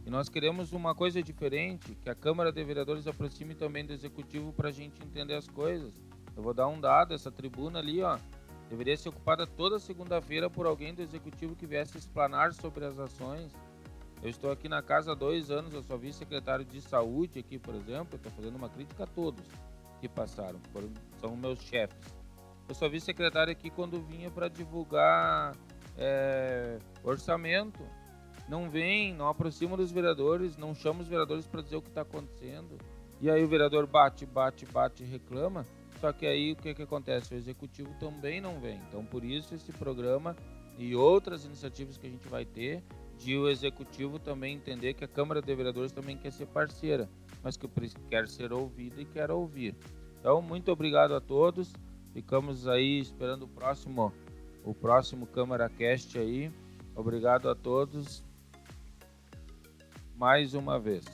E nós queremos uma coisa diferente, que a Câmara de Vereadores aproxime também do Executivo para a gente entender as coisas. Eu vou dar um dado, essa tribuna ali, ó, deveria ser ocupada toda segunda-feira por alguém do Executivo que viesse explanar sobre as ações. Eu estou aqui na casa há 2 anos, eu só vi secretário de saúde aqui, por exemplo, eu estou fazendo uma crítica a todos que passaram, são meus chefes. Eu só vi secretário aqui quando vinha para divulgar orçamento. Não vem, não aproxima dos vereadores, não chama os vereadores para dizer o que está acontecendo. E aí o vereador bate, reclama. Só que aí o que acontece? O executivo também não vem. Então, por isso, esse programa e outras iniciativas que a gente vai ter, de o executivo também entender que a Câmara de Vereadores também quer ser parceira, mas que quer ser ouvida e quer ouvir. Então, muito obrigado a todos. Ficamos aí esperando o próximo Câmara Cast aí. Obrigado a todos mais uma vez.